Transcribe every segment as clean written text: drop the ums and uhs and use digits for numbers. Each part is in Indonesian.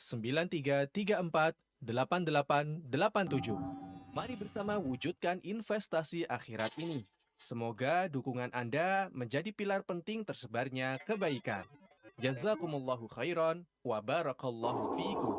93348887. Mari bersama wujudkan investasi akhirat ini. Semoga dukungan Anda menjadi pilar penting tersebarnya kebaikan. Jazakumullahu khairan wa barakallahu fiikum.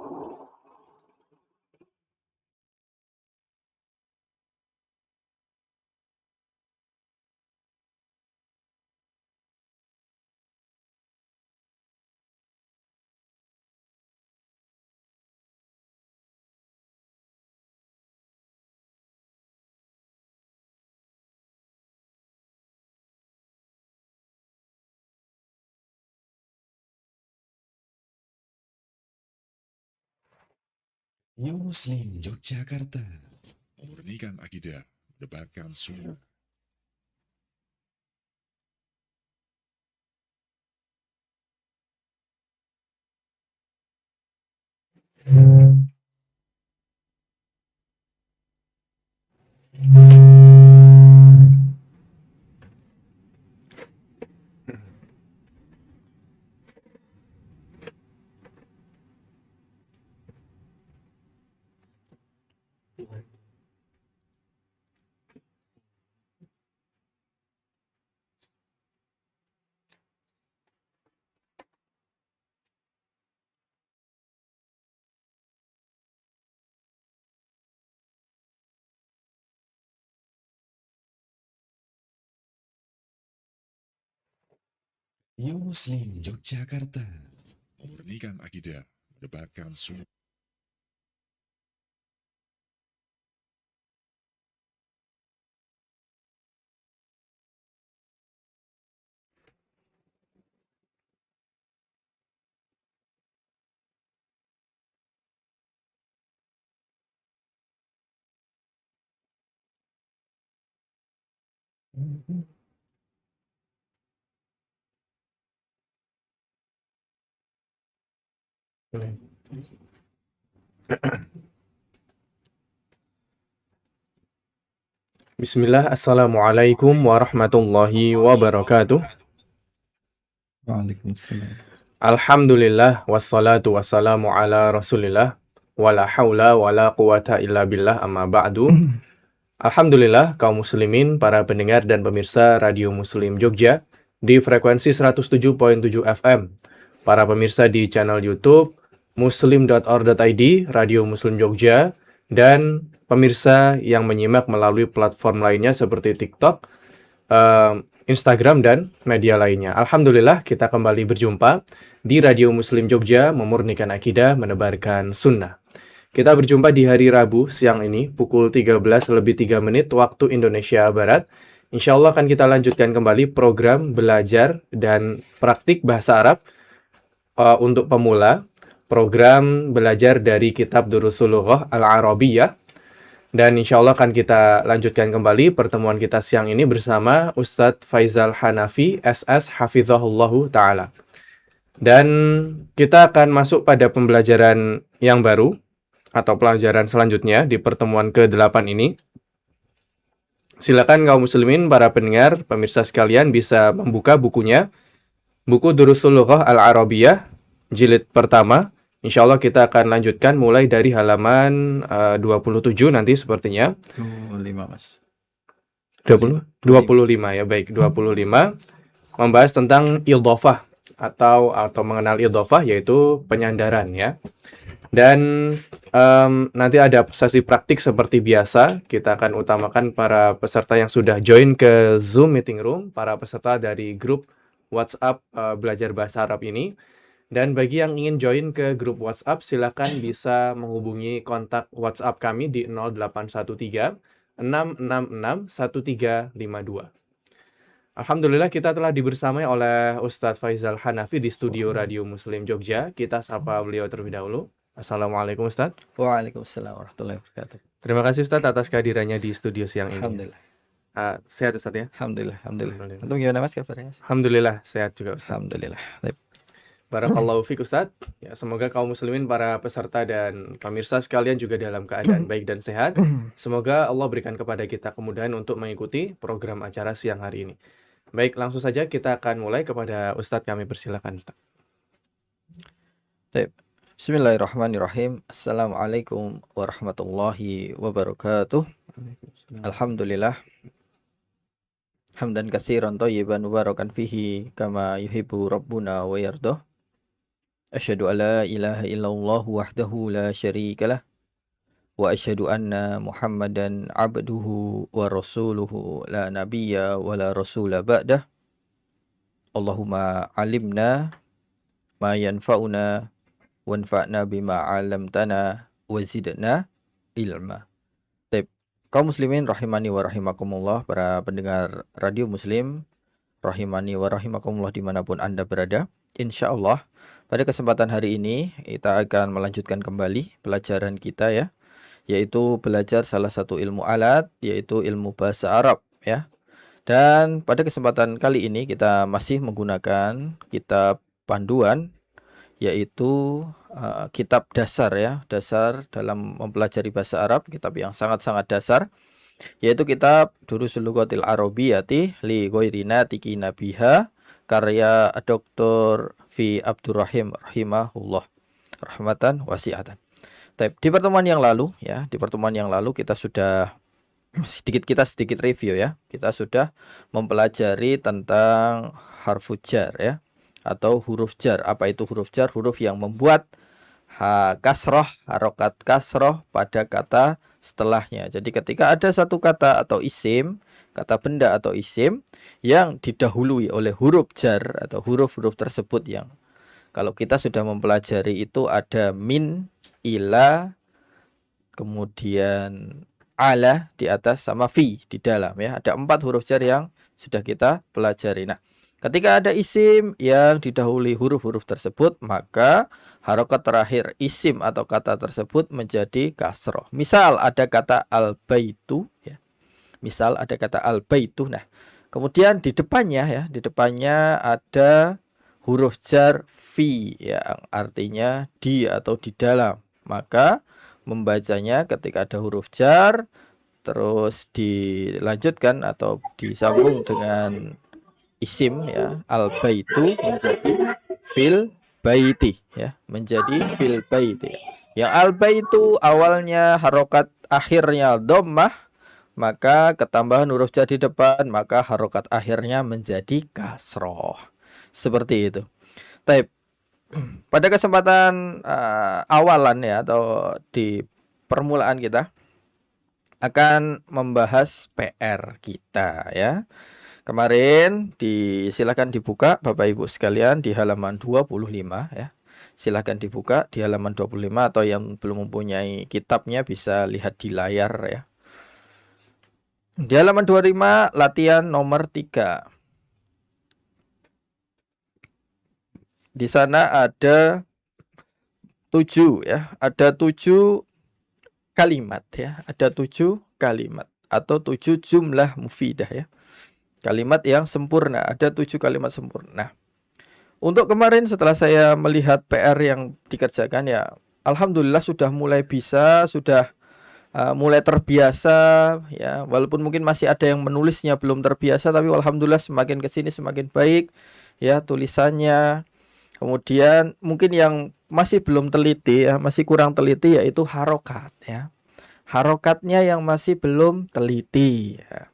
Muslim Yogyakarta, memurnikan akidah, mendebarkan sunnah. Muslim Yogyakarta, memurnikan akidah, mendebarkan sunnah. Bismillah, Assalamualaikum warahmatullahi wabarakatuh. Waalaikumsalam. Alhamdulillah, wassalatu wassalamu ala rasulillah, wala hawla wala quwata illa billah, amma ba'du. Alhamdulillah, kaum muslimin, para pendengar dan pemirsa Radio Muslim Jogja di frekuensi 107.7 FM, para pemirsa di channel YouTube muslim.or.id, Radio Muslim Jogja, dan pemirsa yang menyimak melalui platform lainnya seperti TikTok, Instagram, dan media lainnya. Alhamdulillah, kita kembali berjumpa di Radio Muslim Jogja, memurnikan akidah, menebarkan sunnah. Kita berjumpa di hari Rabu siang ini, pukul 13:03 waktu Indonesia Barat. Insya Allah akan kita lanjutkan kembali program belajar dan praktik bahasa Arab untuk pemula, program belajar dari kitab Durusul Lughah Al-Arabiyah. Dan insya Allah akan kita lanjutkan kembali pertemuan kita siang ini bersama Ustadz Faizal Hanafi, SS Hafizahullahu Ta'ala. Dan kita akan masuk pada pembelajaran yang baru, atau pelajaran selanjutnya di pertemuan ke-8 ini. Silakan kaum muslimin, para pendengar, pemirsa sekalian bisa membuka bukunya, buku Durusul Lughah Al-Arabiyah, jilid pertama. Insya Allah kita akan lanjutkan mulai dari halaman 27 nanti sepertinya. 25, Mas. 25 ya, baik, 25 membahas tentang idhofah atau mengenal idhofah, yaitu penyandaran ya. Dan nanti ada sesi praktik seperti biasa. Kita akan utamakan para peserta yang sudah join ke Zoom meeting room, para peserta dari grup WhatsApp belajar bahasa Arab ini. Dan bagi yang ingin join ke grup WhatsApp, silakan bisa menghubungi kontak WhatsApp kami di 0813 666 1352. Alhamdulillah, kita telah dibersamai oleh Ustadz Faizal Hanafi di studio Radio Muslim Jogja. Kita sapa beliau terlebih dahulu. Assalamualaikum Ustadz. Waalaikumsalam warahmatullahi wabarakatuh. Terima kasih Ustadz atas kehadirannya di studio siang ini. Alhamdulillah. Sehat Ustadz ya? Alhamdulillah. Antum gimana Mas kabarnya, Mas? Alhamdulillah, sehat juga Ustadz. Alhamdulillah. Baik. Barakallahu fiik Ustadz. Ya, semoga kaum muslimin, para peserta dan pemirsa sekalian juga dalam keadaan baik dan sehat. Semoga Allah berikan kepada kita kemudahan untuk mengikuti program acara siang hari ini. Baik, langsung saja kita akan mulai. Kepada Ustadz kami persilakan Ustadz. Baik. Bismillahirrahmanirrahim. Assalamualaikum warahmatullahi wabarakatuh. Alhamdulillah. Hamdan katsiran thayyiban mubarakan fihi kama yuhibbu rabbuna wa yardah. Asyhadu an la ilaha illallah wahdahu la syarikalah wa asyhadu anna Muhammadan abduhu wa rasuluhu la nabiyya wa la rasula ba'dah. Allahumma alimna ma yanfa'una wanfa'na bima 'allamtana wa zidna ilma. Baik, kaum muslimin rahimani wa rahimakumullah, para pendengar radio muslim rahimani wa rahimakumullah dimanapun Anda berada. Insyaallah pada kesempatan hari ini kita akan melanjutkan kembali pelajaran kita ya, yaitu belajar salah satu ilmu alat, yaitu ilmu bahasa Arab ya. Dan pada kesempatan kali ini kita masih menggunakan kitab panduan, yaitu kitab dasar ya, dasar dalam mempelajari bahasa Arab, kitab yang sangat-sangat dasar, yaitu kitab Durusul Lughatil Arabiyyati li ghairi natiki nabiha, karya Dr. Fi Abdurrahim rahimahullah rahmatan wasi'atan. Di pertemuan yang lalu ya, kita sudah sedikit review ya. Kita sudah mempelajari tentang harfu jar ya, atau huruf jar. Apa itu huruf jar? Huruf yang membuat kasroh, harokat kasroh pada kata setelahnya. Jadi ketika ada satu kata atau isim, kata benda atau isim yang didahului oleh huruf jar atau huruf-huruf tersebut, yang kalau kita sudah mempelajari itu ada min, ila, kemudian ala di atas, sama fi di dalam ya. Ada 4 huruf jar yang sudah kita pelajari. Nah, ketika ada isim yang didahului huruf-huruf tersebut, maka harokat terakhir isim atau kata tersebut menjadi kasroh. Misal ada kata al-baitu ya. Misal ada kata al-baitu. Nah, kemudian di depannya ya, di depannya ada huruf jar fi yang artinya di atau di dalam. Maka membacanya ketika ada huruf jar terus dilanjutkan atau disambung dengan isim ya, al-baitu menjadi fil baiti ya, menjadi fil baiti. Yang al-baitu awalnya harokat akhirnya dhammah, maka ketambahan huruf jar di depan, maka harokat akhirnya menjadi kasroh. Seperti itu. Taib. Pada kesempatan awalan ya, atau di permulaan kita akan membahas PR kita ya. Kemarin silakan dibuka Bapak Ibu sekalian di halaman 25 ya. Silakan dibuka di halaman 25, atau yang belum mempunyai kitabnya bisa lihat di layar ya. Di halaman 25 latihan nomor 3. Di sana ada 7 ya, ada 7 kalimat ya, ada 7 kalimat atau 7 jumlah mufidah ya. Kalimat yang sempurna, ada 7 kalimat sempurna. Untuk kemarin setelah saya melihat PR yang dikerjakan ya, alhamdulillah sudah mulai bisa, sudah mulai terbiasa ya, walaupun mungkin masih ada yang menulisnya belum terbiasa, tapi alhamdulillah semakin kesini semakin baik ya tulisannya. Kemudian mungkin yang masih belum teliti ya, masih kurang teliti, yaitu harokat ya, harokatnya yang masih belum teliti ya.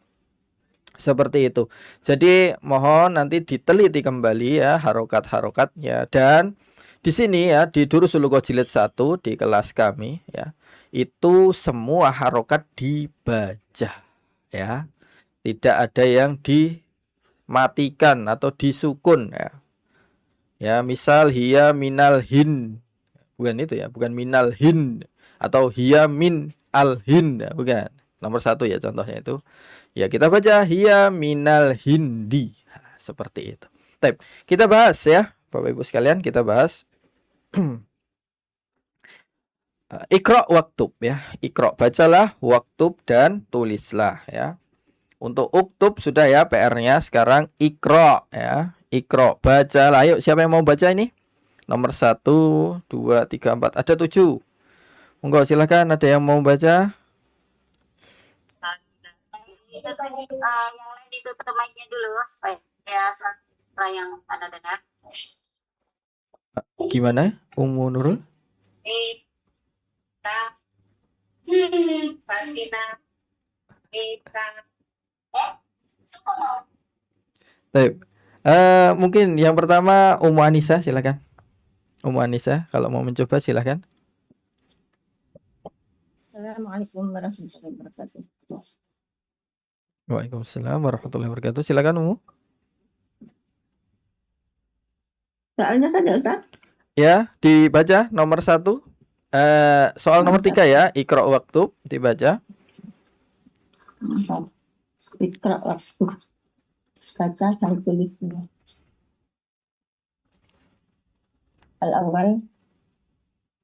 Seperti itu. Jadi mohon nanti diteliti kembali ya harokat-harokatnya. Dan di sini ya, di Durusul Lughaah jilid 1 di kelas kami ya, itu semua harokat dibaca ya. Tidak ada yang dimatikan atau disukun ya. Ya, misal hiya minal hin. Bukan itu ya, bukan minal hin atau hiya min al hin, bukan. Nomor 1 ya contohnya itu. Ya kita baca hiya minal hindi. Seperti itu. Baik, kita bahas ya Bapak Ibu sekalian, kita bahas Iqra waktub ya. Iqra, bacalah, waktub, dan tulislah ya. Untuk uktub sudah ya PR-nya, sekarang Iqra ya. Iqra, bacalah. Ayo, siapa yang mau baca ini? Nomor 1, 2, 3, 4. Ada 7. Monggo silakan, ada yang mau baca? Yang lain ditutup mic-nya dulu supaya suara yang Anda dengar. Gimana? Ummu Nurul? Ita, Sasina, Ita. Suka mau. Baik. Mungkin yang pertama Ummu Anissa, silakan. Ummu Anissa, kalau mau mencoba silakan. Assalamualaikum warahmatullahi wabarakatuh. Waalaikumsalam warahmatullahi wabarakatuh. Silakan Ummu. Soalnya saja Ustaz. Ya, dibaca nomor 1. Soal nomor 3 ya, Iqra waktu dibaca. Ikra waktu. Baca dan tulisnya. Al-awwal.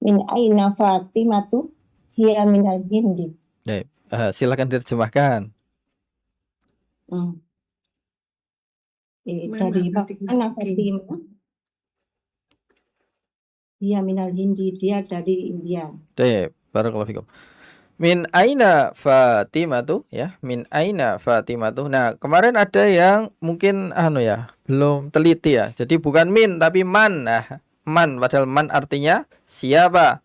Min aina Fatimatu hiya minal hindi. Baik. Silakan diterjemahkan. Dari mana Fatimah? Dia minal hindi, dia dari India. Baik, barakallahu fikum. Min aina Fatimatu ya, min aina Fatimatu. Nah, kemarin ada yang mungkin belum teliti ya. Jadi bukan min tapi man. Nah, man padahal man artinya siapa?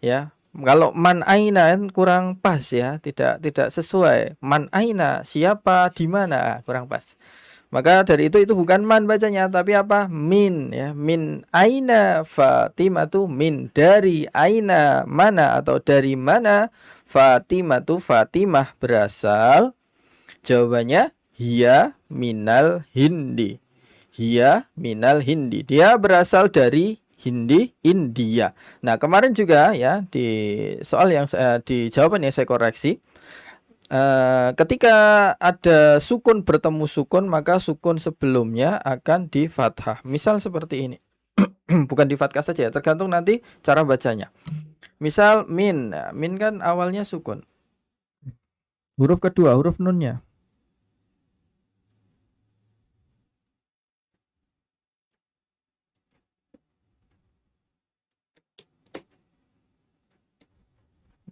Ya. Kalau man aina kurang pas ya, tidak sesuai. Man aina siapa di mana kurang pas. Maka dari itu bukan man bacanya tapi apa? Min ya. Min aina Fatimatu, min dari aina mana atau dari mana Fatimatu, Fatimah berasal. Jawabannya hiya minal hindi. Hiya minal hindi. Dia berasal dari Hindi, India. Nah, kemarin juga ya di soal yang di jawaban yang saya koreksi, ketika ada sukun bertemu sukun, maka sukun sebelumnya akan di fathah. Misal seperti ini. Bukan di fathah saja ya, tergantung nanti cara bacanya. Misal min. Nah, min kan awalnya sukun. Huruf kedua, huruf nunnya.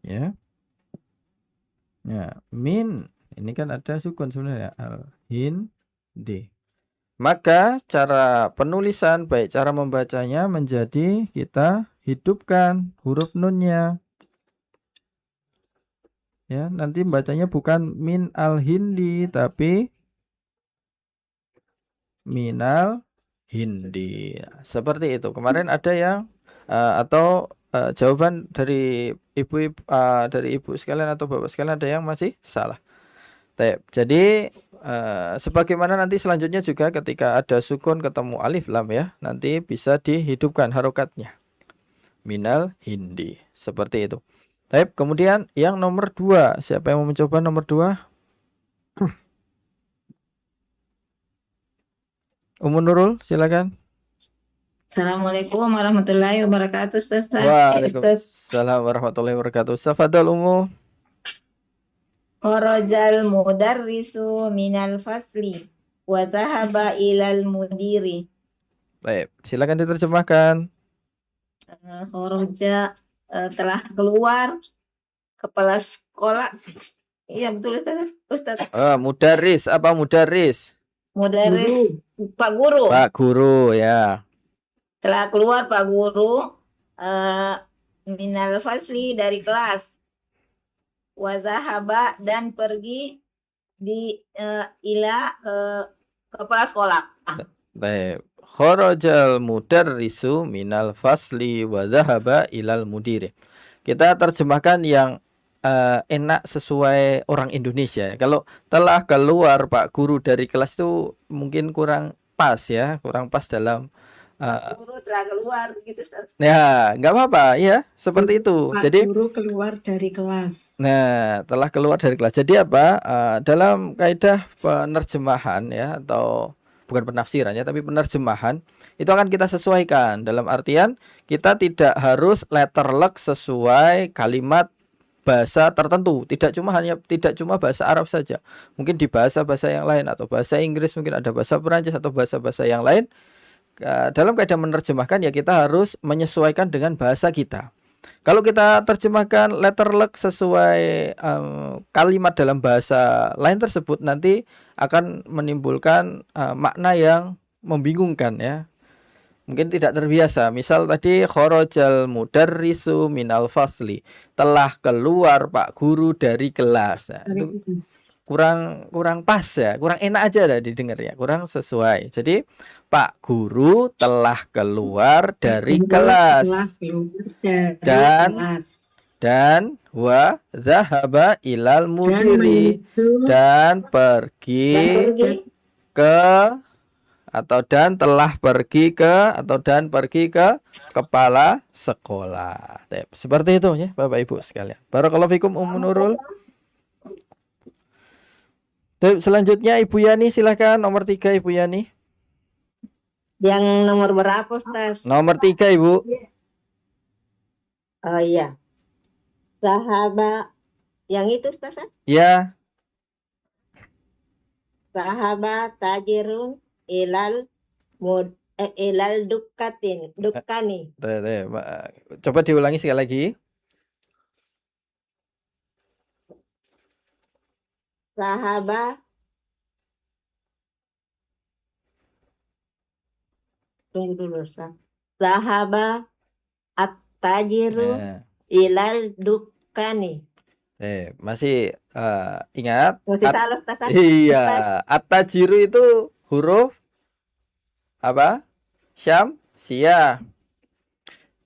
Ya. Ya, min ini kan ada sukun sebenarnya al-hindi. Maka cara penulisan baik cara membacanya menjadi kita hidupkan huruf nunnya. Ya, nanti bacanya bukan min al-hindi tapi minal hindi. Seperti itu. Kemarin ada yang jawaban dari ibu sekalian atau bapak sekalian ada yang masih salah. Jadi sebagaimana nanti selanjutnya juga ketika ada sukun ketemu alif lam ya, nanti bisa dihidupkan harokatnya. Minal hindi. Seperti itu. Kemudian yang nomor 2, siapa yang mau mencoba nomor 2? Ummu Nurul, silakan. Assalamualaikum warahmatullahi wabarakatuh, Ustaz. Waalaikumsalam warahmatullahi wabarakatuh. Safadol Ummu. Kharajal mudarrisu minal fasli wa dhahaba ilal mudiri. Baik, silakan diterjemahkan. Kharaja telah keluar kepala sekolah. Iya betul Ustaz. Mudarris, apa mudarris? Mudarris, Pak Guru. Pak Guru ya. Telah keluar Pak Guru minal fasli dari kelas. Wa zahaba dan pergi di ila kepala sekolah. Baik. Kharajal mudarrisu minal fasli wa zahaba ilal mudiri. Kita terjemahkan yang enak sesuai orang Indonesia. Kalau telah keluar Pak Guru dari kelas itu mungkin kurang pas ya, kurang pas dalam Guru telah keluar gitu Ustaz. ya, nggak apa-apa ya, seperti itu. Pak Jadi Guru keluar dari kelas. nah, telah keluar dari kelas. Jadi apa? Dalam kaidah penerjemahan ya atau bukan penafsiran ya, tapi penerjemahan itu akan kita sesuaikan. Dalam artian kita tidak harus letterlek sesuai kalimat bahasa tertentu. Tidak cuma bahasa Arab saja. Mungkin di bahasa-bahasa yang lain atau bahasa Inggris, mungkin ada bahasa Perancis atau bahasa-bahasa yang lain. Dalam kaidah menerjemahkan ya kita harus menyesuaikan dengan bahasa kita. Kalau kita terjemahkan letterlek sesuai kalimat dalam bahasa lain tersebut nanti akan menimbulkan makna yang membingungkan ya. mungkin tidak terbiasa. Misal tadi kharajal mudarrisu minal fasli, telah keluar Pak Guru dari kelas. Nah, itu kurang pas ya, kurang enak aja lah didengar ya, kurang sesuai. Jadi Pak Guru telah keluar dari Telah kelas keluar dari dan kelas dan wa zahaba ilal dan mudiri menuju dan Dan pergi pergi ke atau dan telah pergi ke atau dan pergi ke kepala sekolah. Seperti itu ya Bapak Ibu sekalian. Barakallahu fikum Ummu Nurul. Selanjutnya Ibu Yani silahkan nomor 3 Ibu Yani. yang nomor berapa, Ustaz? Nomor 3 Ibu. Oh iya. Sahabat yang itu, Ustaz. Ya, Sahabat tajirun ilal ilal dukkani. coba diulangi sekali lagi. Sahabat, tunggu dulu, Ustaz. Sahabat at-tajiru Nah, ilal dukkani. masih ingat? Masih salah, Ustaz. Iya, Ustaz. at-tajiru itu huruf apa? Syamsiyah.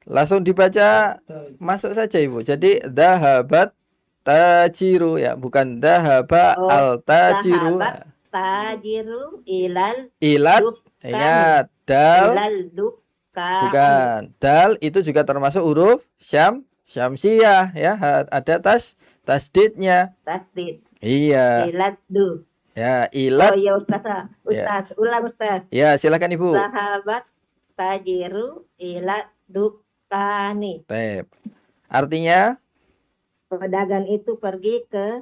Langsung dibaca masuk saja Ibu. Jadi dahabat tajiru ya, bukan dahaba Oh, al tajiru. sahabat tajiru ilal Ilat, dukkani. ingat dal Ilal dukkani. bukan. Dal itu juga termasuk huruf syamsiyah ya, ada tasdidnya. Tasdid. Iya. Ilat du. Ya, Oh ilat. iya, Ustaz. Ustaz, ulang, Ustaz. Ya, silakan Ibu. Sahabat tajiru ilal dukkani. Tep. Artinya Pedagang itu pergi ke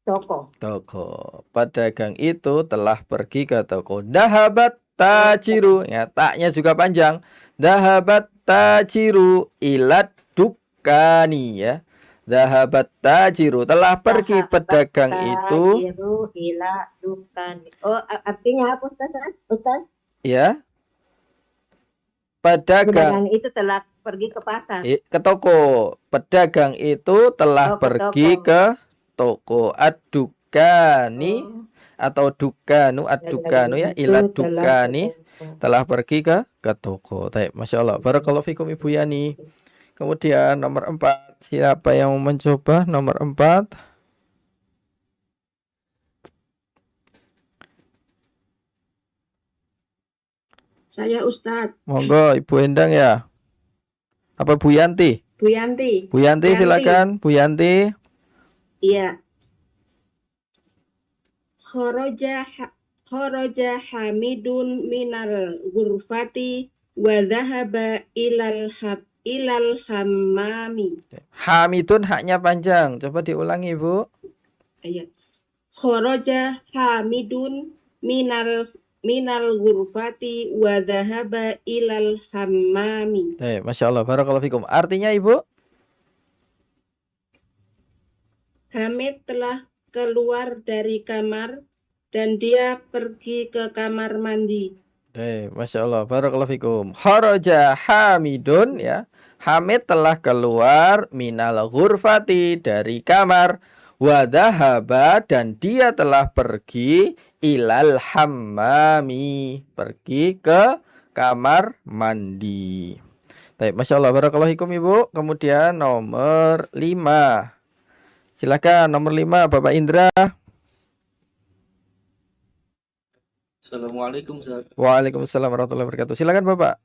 toko. toko. Pedagang itu telah pergi ke toko. Dahabat tajiru. Ya, taknya juga panjang. Dahabat tajiru ilat dukani ya. Dahabat tajiru telah pergi Sahabat pedagang itu tajiru ilal dukkani. Oh, artinya apa, Ustaz? Ustaz? ya. Pedagang Pedagang itu telah pergi ke pasar. ke toko. Pedagang itu telah Oh, ke pergi toko. ke toko. Ad-dukani Oh, atau dukanu ad-dukanu ya, itu ilat telah dukani ke toko. telah pergi ke toko. Baik, Masya Allah. Barakallahu fikum Ibu Yani. Kemudian nomor 4. Siapa yang mau mencoba nomor 4? saya Ustadz Monggo Ibu Endang ya. Apa Bu Yanti? Bu Yanti. Bu Yanti Yanti. silakan. Bu Yanti. Iya. Kharaja Hamidun minal ghurfati wa dhahaba ilal hammami. Hamidun haknya panjang. Coba diulangi Ibu. Ayat. Kharaja Hamidun minal ghurfati wa dhahaba ilal hammami. Masya Allah. Barakallahu fikum. Artinya Ibu? Hamid telah keluar dari kamar dan dia pergi ke kamar mandi. Masya Allah. Barakallahu fikum. Kharaja Hamidun ya. Hamid telah keluar minal ghurfati dari kamar. Wadahaba dan dia telah pergi ilal hammami. Pergi ke kamar mandi. Masya Allah. Barakallahu fikum Ibu. Kemudian nomor 5. Silakan nomor 5 Bapak Indra. Assalamualaikum Ustaz. Waalaikumsalam warahmatullahi wabarakatuh. Silakan Bapak.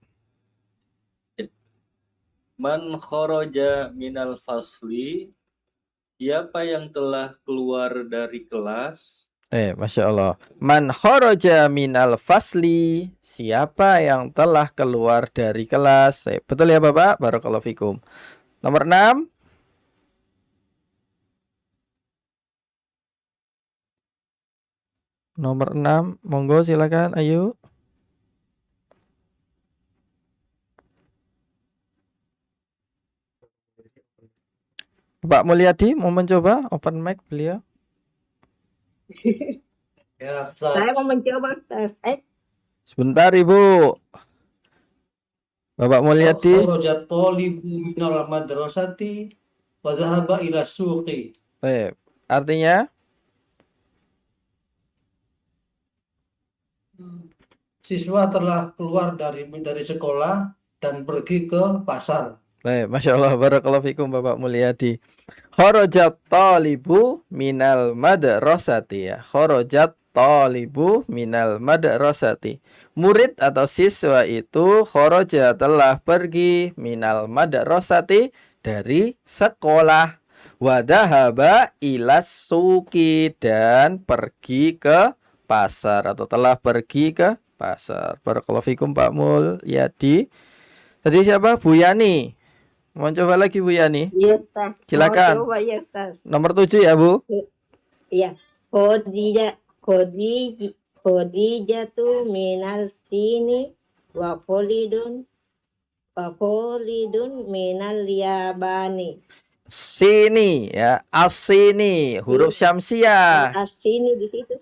Man kharaja minal fasli, siapa yang telah keluar dari kelas? Masya Allah. Man kharaja minal fasli, siapa yang telah keluar dari kelas. Betul ya Bapak? Barakallahu fikum. Nomor 6. Nomor 6, monggo silakan, ayo. Pak Mulyadi mau mencoba open mic beliau? Saya mau mencoba, Ustaz. Sebentar Ibu. Bapak Mulyadi. Kharajat talibu minal madrasati wa dhahaba ila suqi. Baik. Artinya Siswa telah keluar dari sekolah dan pergi ke pasar. baik, Masya Allah, barakallahu fikum Bapak Mulyadi. Kharajat talibu minal madrasati ya. Kharajat talibu minal madrasati. Murid atau siswa itu kharaja telah pergi minal madrasati dari sekolah. Wadahaba ilas suki dan pergi ke pasar atau telah pergi ke pasar. Barakallahu fikum Pak Mulyadi. Tadi siapa? Bu Yani. Mau coba lagi Bu Yani? Iya, Ustaz. Silakan. Mau coba ya, Ustaz. Nomor 7 ya Bu. Iya. Khadijatu minal sini wa Khalidun minal yabani. Sini ya. As-sini huruf syamsiah. Sini di situ.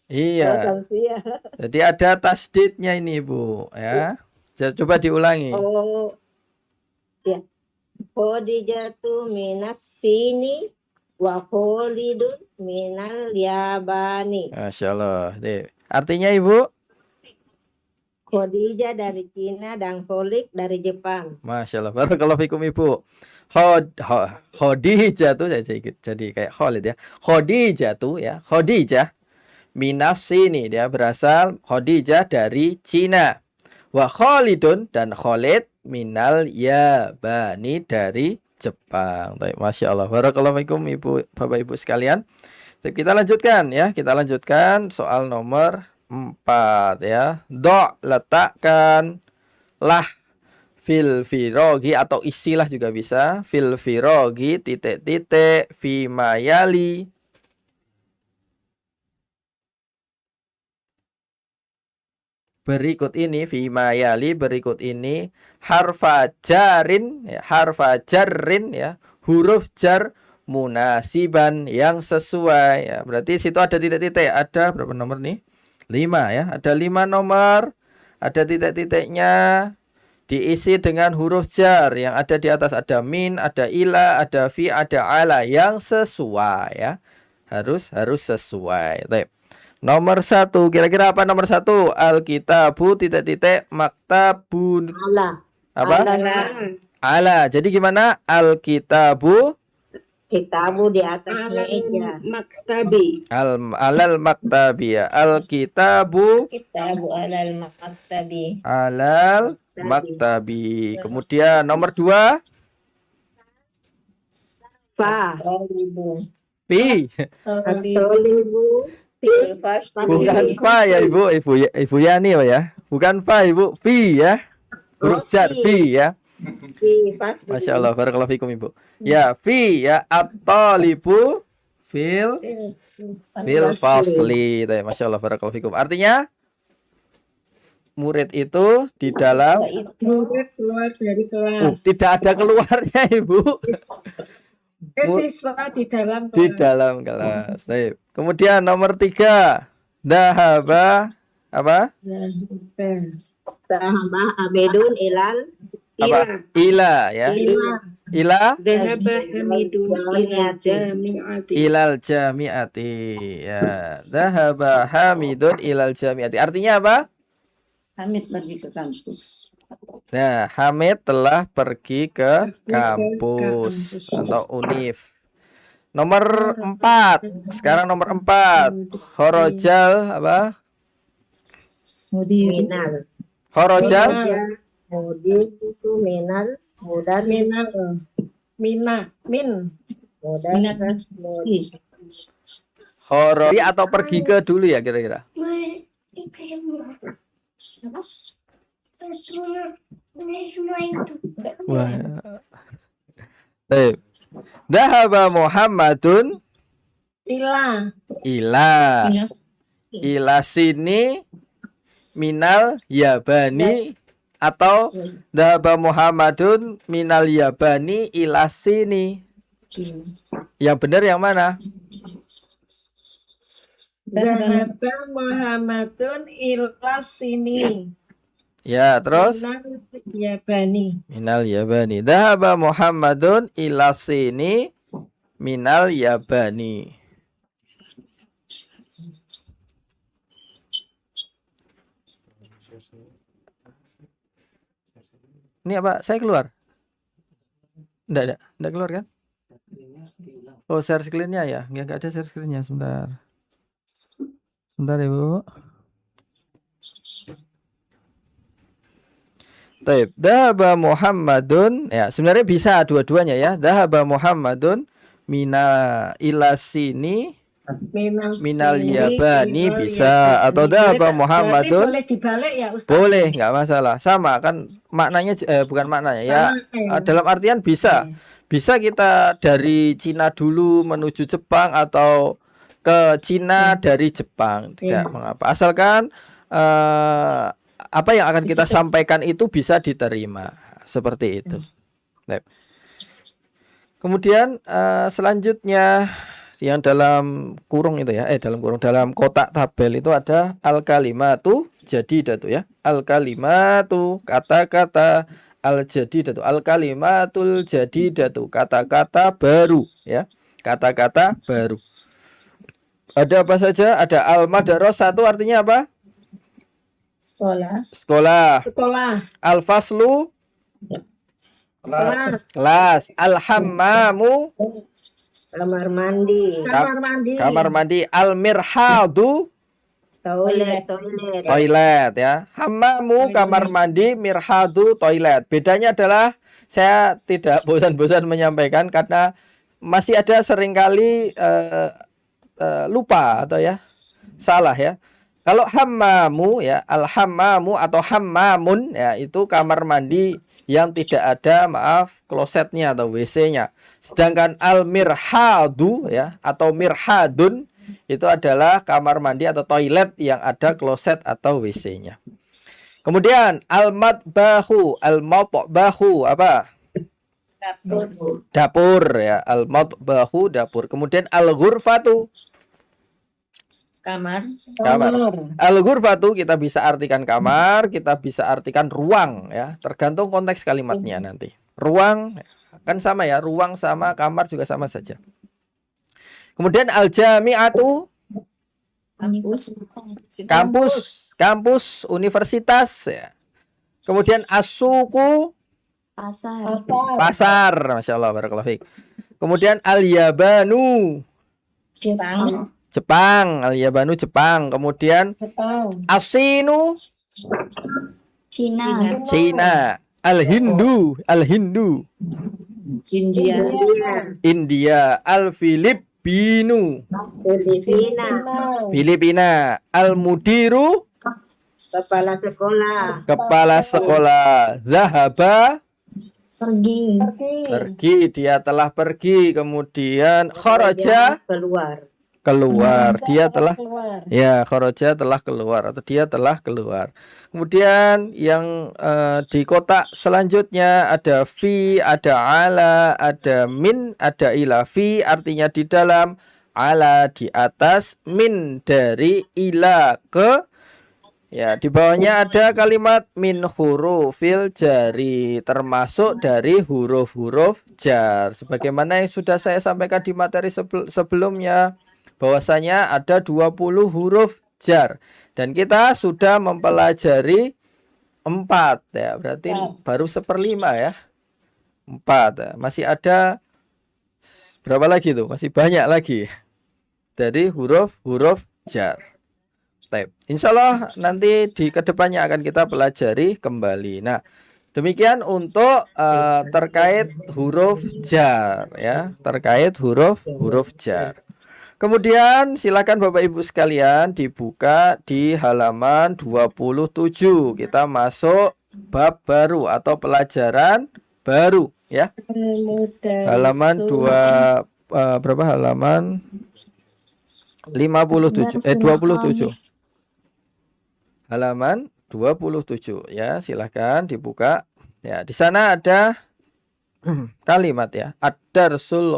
Iya. Iya. Jadi ada tasdidnya ini Bu ya. Coba diulangi. Oh, ya. Khadijatu minas sini wa Khalidun minal yabani. Masya Allah. Artinya Ibu? Khadijah dari Cina dan Khalid dari Jepang. Masya Allah. Barakallahu fikum Ibu. Khadijah tuh jadi kayak Khalid ya. Khadijah tuh ya. Khadijah minas sini dia berasal Khadijah dari Cina. Wa Khalidun dan Khalid minal yabani dari Jepang. Baik, Masya Allah. Barakallahu fikum Ibu, Bapak Ibu sekalian. Kita lanjutkan ya. Kita lanjutkan soal nomor 4 ya. Letakkan lah fil firogi atau istilah juga bisa. Fil firogi titik-titik fi mayali. Berikut ini fi mayali berikut ini harfa jarrin ya, huruf jar munasiban yang sesuai ya. Berarti situ ada titik-titik, ada berapa nomor nih? 5 ya. Ada 5 nomor, ada titik-titiknya, diisi dengan huruf jar yang ada di atas, ada min, ada ila, ada fi, ada ala yang sesuai ya. Harus sesuai. Baik. Nomor 1, kira-kira apa nomor 1? Alkitabu titik-titik maktabun. Apa? Ala. Jadi gimana? Alkitabu Kitabu di atas meja. Maktabi. alal maktabi ya. Alkitabu Alal maktabi. alal maktabi. Kemudian nomor 2 Fa. fi. Bukan fa ya Ibu Yani ya. Bukan fa Ibu, fi ya. Huruf jar fi ya. Masya Allah, barakallahu fikum Ibu. Ya, fi ya, at-talibu fil fasli. Masya Allah, barakallahu fikum. Artinya murid itu di dalam Murid keluar dari kelas. tidak ada keluarnya Ibu. Siswa di dalam Di kelas. dalam kelas. Baik. Kemudian nomor 3 dahaba apa? Dahaba abedun ilal. Apa? Ila ya. Ila Dhahaba Hamidun ila jami'ati. ilal jami'ati ya. Dhahaba Hamidun ilal jami'ati. Artinya apa? Hamid pergi ke kampus. Nah, Hamid telah pergi ke kampus atau univ. Nomor 4. Sekarang nomor 4. Khorojal apa? Minal. Khorojal Mudir itu minal. Mudar Mina. Min. mudar. khoroji atau pergi ke dulu ya kira-kira. Wah. Baik. Dhahaba Muhammadun ila sini minal yabani atau dhahaba Muhammadun minal yabani ila sini. Yang benar yang mana? Dhahaba Muhammadun ila sini. Ya, terus Minal Yabani. minal yabani. Dhahaba Muhammadun ila sini minal yabani. Ini apa? Saya keluar? Enggak keluar kan? Oh, share screen-nya ya? Enggak ada share screen-nya, sebentar. Sebentar ya, Bu. Taib. Dhahaba Muhammadun. Ya, sebenarnya bisa dua-duanya ya. Dhahaba Muhammadun mina ila sini minal yabani bisa, atau dhahaba Muhammadun. Boleh dibalik ya Ustaz? Boleh, nggak masalah. Sama kan maknanya, bukan maknanya ya. Dalam artian bisa. Bisa kita dari Cina dulu menuju Jepang atau ke Cina dari Jepang. Tidak mengapa. Asalkan apa yang akan kita sampaikan itu bisa diterima. Seperti itu. Baik. Kemudian selanjutnya yang dalam kurung itu ya, dalam kotak tabel itu ada al-kalimatu jadidatu ya. Al-kalimatu kata-kata, al-jadidatu al-kalimatul jadidatu kata-kata baru ya. Kata-kata baru. Ada apa saja? Ada al-madrasah itu artinya apa? Sekolah. Al-faslu kelas. Al-hammamu Kamar mandi. kamar mandi. Al-mirhadu toilet ya. Hammamu kamar mandi, mirhadu toilet. Bedanya adalah saya tidak bosan-bosan menyampaikan karena masih ada seringkali lupa atau ya salah ya. Kalau hammamu ya, al-hammamu atau hammamun ya, itu kamar mandi yang tidak ada klosetnya atau WC-nya. Sedangkan al-mirhadu ya atau mirhadun itu adalah kamar mandi atau toilet yang ada kloset atau WC-nya. Kemudian al-matbahu apa? Dapur ya, al-matbahu dapur. Kemudian al-ghurfatu kamar. Al-ghurfatu kita bisa artikan kamar, kita bisa artikan ruang ya, tergantung konteks kalimatnya nanti. Ruang kan sama ya, ruang sama kamar juga sama saja. Kemudian al-jami'atu kampus, universitas ya. Kemudian as-suqu pasar. Masya Allah, barakallahu fiik. Kemudian al-yabanu Jepang, al-yabanu Jepang. Kemudian as-sinu Cina. Al-Hindu India. Al-Filipinu Filipina. Al-mudiru kepala sekolah. Zahaba pergi, dia telah pergi. Kemudian kharaja keluar, dia telah ya, kharaja telah keluar atau dia telah keluar. Kemudian yang di kotak selanjutnya ada fi, ada ala, ada min, ada ila. Fi artinya di dalam, ala di atas, min dari, ila ke. Ya, di bawahnya ada kalimat min hurufil jari, termasuk dari huruf-huruf jar. Sebagaimana yang sudah saya sampaikan di materi sebelumnya, bahwasanya ada 20 huruf jar. Dan kita sudah mempelajari 4 ya, berarti baru 1/5 ya. 4 ya. Masih ada berapa lagi tuh? Masih banyak lagi dari huruf-huruf jar. Insya Allah nanti di kedepannya akan kita pelajari kembali. Nah, demikian untuk terkait huruf jar ya, terkait huruf jar. Kemudian silakan Bapak Ibu sekalian dibuka di halaman 27. Kita masuk bab baru atau pelajaran baru ya. Halaman berapa halaman? 27. Halaman 27 ya, silahkan dibuka. Ya, di sana ada kalimat ya, ad-darsul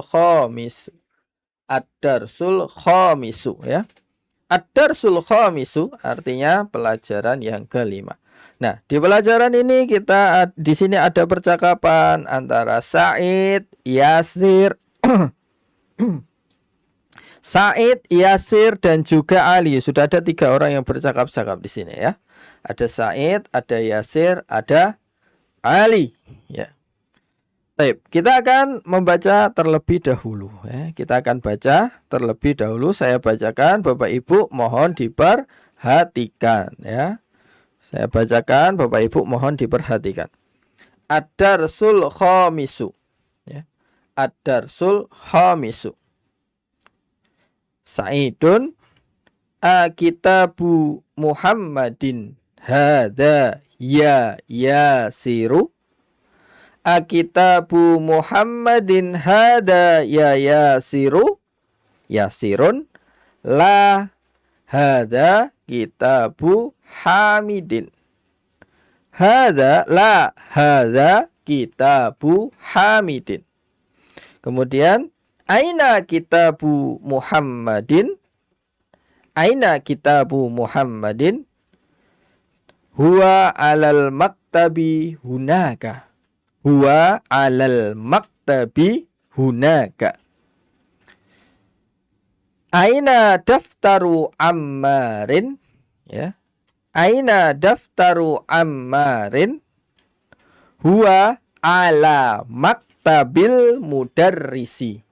khamisu ya. Ad-darsul khamisu artinya pelajaran yang kelima. Nah, di pelajaran ini di sini ada percakapan antara Sa'id, Yasir, Sa'id, Yasir dan juga Ali. Sudah ada 3 orang yang bercakap-cakap di sini ya. Ada Sa'id, ada Yasir, ada Ali. Ya. Baik, kita akan membaca terlebih dahulu. Ya. Kita akan baca terlebih dahulu. Saya bacakan, Bapak Ibu mohon diperhatikan. Ya. Saya bacakan, Bapak Ibu mohon diperhatikan. Ad-darsul khamisu. Ya. Ad-darsul khamisu. Sa'idun akitabu Muhammadin hada ya Yasiru. Akitabu Muhammadin hada ya Yasiru. Yasirun la hada kitabu Hamidin. Hada la hada kitabu Hamidin. Kemudian aina kitabu Muhammadin? Aina kitabu Muhammadin? Huwa alal maktabi hunaka. Huwa alal maktabi hunaka. Aina daftaru Ammarin? Ya. Aina daftaru Ammarin? Huwa ala maktabil mudarrisi.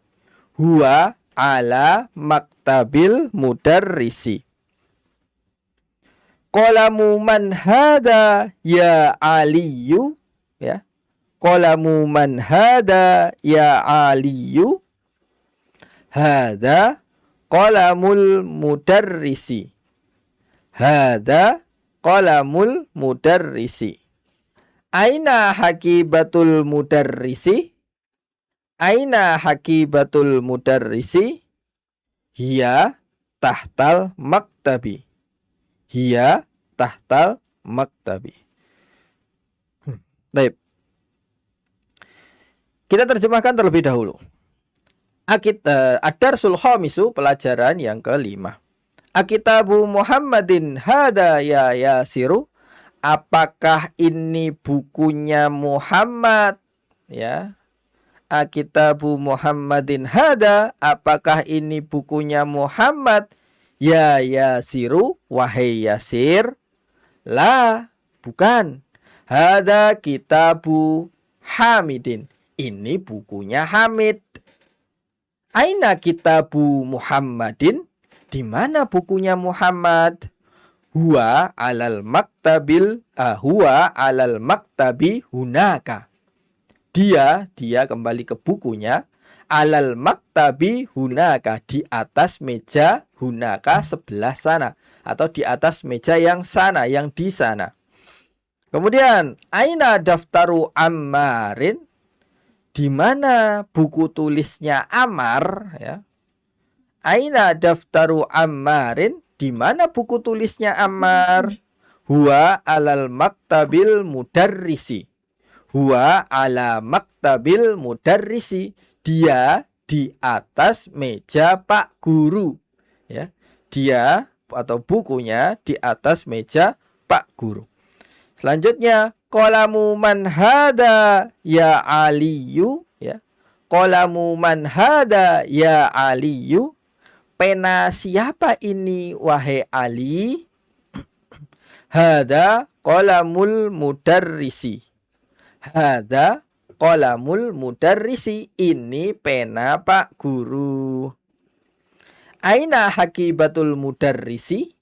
Huwa ala maktabil mudarrisi. Qalamu man hada ya Aliyu? Ya. Qalamu man hada ya Aliyu? Hada qalamul mudarrisi. Hada qalamul mudarrisi. Aina hakibatul mudarrisi? Aina hakibatul mudarrisi? Hiya tahtal maktabi. Hiya tahtal maktabi. Baik. Kita terjemahkan terlebih dahulu. Ad-darsul khamisu, pelajaran yang kelima. Akitabu Muhammadin hada ya Yasiru. Apakah ini bukunya Muhammad? Ya. Akitabu Muhammadin hada. Apakah ini bukunya Muhammad? Ya Yasiru, wahai Yasir. La, bukan. Hada kitabu Hamidin. Ini bukunya Hamid. Aina kitabu Muhammadin? Di mana bukunya Muhammad? Huwa alal maktabi hunaka. Dia kembali ke bukunya. Alal maktabi hunaka, di atas meja hunaka sebelah sana, atau di atas meja yang sana, yang di sana. Kemudian aina daftaru Ammarin? Di mana buku tulisnya Ammar? Ya. Aina daftaru Ammarin? Di mana buku tulisnya Ammar? Huwa alal maktabil mudarrisi. Huwa ala maktabil mudarrisi. Dia di atas meja Pak Guru. Ya. Dia atau bukunya di atas meja Pak Guru. Selanjutnya, qalamu man hada ya Aliyu, ya. Qalamu man hada ya Aliyu. Pena siapa ini wahai Ali? Hada qalamul mudarrisi. Hada qalamul mudarrisi. Ini pena Pak Guru. Aina hakibatul mudarrisi?